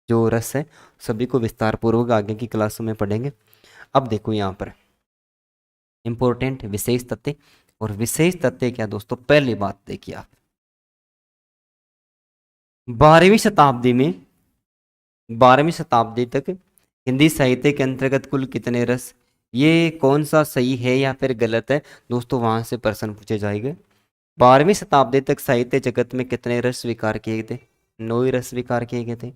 जो रस है सभी को विस्तार पूर्वक आगे की क्लासों में पढ़ेंगे। अब देखो यहाँ पर इंपॉर्टेंट विशेष तथ्य। और विशेष तथ्य क्या दोस्तों? पहली बात देखिए आप, 12वीं शताब्दी तक हिंदी साहित्य के अंतर्गत कुल कितने रस, ये कौन सा सही है या फिर गलत है दोस्तों, वहां से प्रश्न पूछे जाएंगे। 12वीं शताब्दी तक साहित्य जगत में कितने रस स्वीकार किए गए थे? 9 ही रस स्वीकार किए गए थे।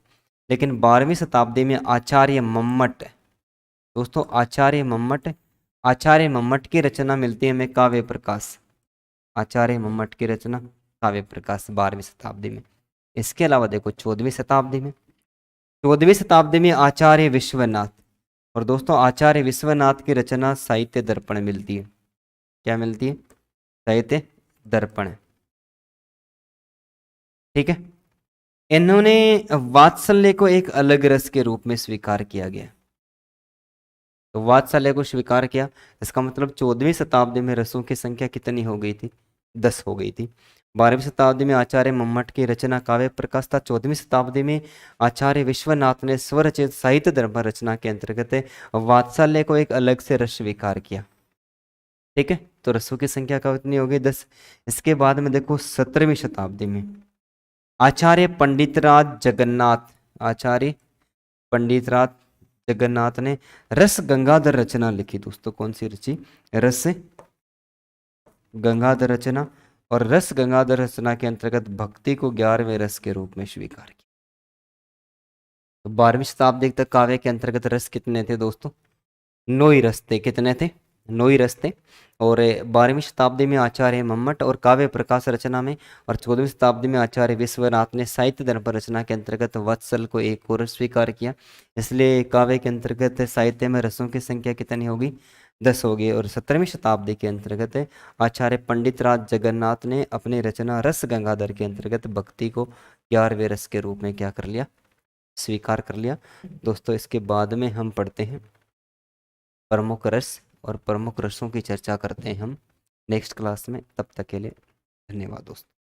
लेकिन 12वीं शताब्दी में आचार्य मम्मट, दोस्तों आचार्य मम्मट की रचना मिलती है हमें काव्य प्रकाश। आचार्य मम्मट की रचना काव्य प्रकाश 12वीं शताब्दी में। इसके अलावा देखो 14वीं शताब्दी में आचार्य विश्वनाथ, और दोस्तों आचार्य विश्वनाथ की रचना साहित्य दर्पण मिलती है। क्या मिलती है? साहित्य दर्पण। ठीक है। इन्होंने वात्सल्य को एक अलग रस के रूप में स्वीकार किया गया। तो वात्सल्य को स्वीकार किया, इसका मतलब 14वीं शताब्दी में रसों की संख्या कितनी हो गई थी? 10 हो गई थी। 12वीं शताब्दी में आचार्य मम्मट की रचना काव्य प्रकाश था। 14वीं शताब्दी में आचार्य विश्वनाथ ने स्वरचित साहित्य दर्पण रचना के अंतर्गत वात्सल्य को एक अलग से रस स्वीकार किया। ठीक है। तो रसों की संख्या कितनी हो गई? 10। इसके बाद में देखो 17वीं शताब्दी में आचार्य पंडितराज जगन्नाथ ने रस गंगाधर रचना लिखी। दोस्तों कौन सी रची? रस गंगाधर रचना। और रस गंगाधर रचना के अंतर्गत भक्ति को 11वें रस के रूप में स्वीकार किया। तो 12वीं शताब्दी तक काव्य के अंतर्गत रस कितने थे दोस्तों? 9 ही रस थे। कितने थे? 9 ही रस थे। और 12वीं शताब्दी में आचार्य मम्मट और काव्य प्रकाश रचना में, और 14वीं शताब्दी में आचार्य विश्वनाथ ने साहित्य दर्पण रचना के अंतर्गत वत्सल को एक और स्वीकार किया। इसलिए काव्य के अंतर्गत साहित्य में रसों की संख्या कितनी होगी? 10 होगी। और 17वीं शताब्दी के अंतर्गत आचार्य पंडितराज जगन्नाथ ने अपनी रचना रस गंगाधर के अंतर्गत भक्ति को 11वें रस के रूप में क्या कर लिया? स्वीकार कर लिया। दोस्तों इसके बाद में हम पढ़ते हैं प्रमुख रस, और प्रमुख रसों की चर्चा करते हैं हम नेक्स्ट क्लास में। तब तक के लिए धन्यवाद दोस्तों।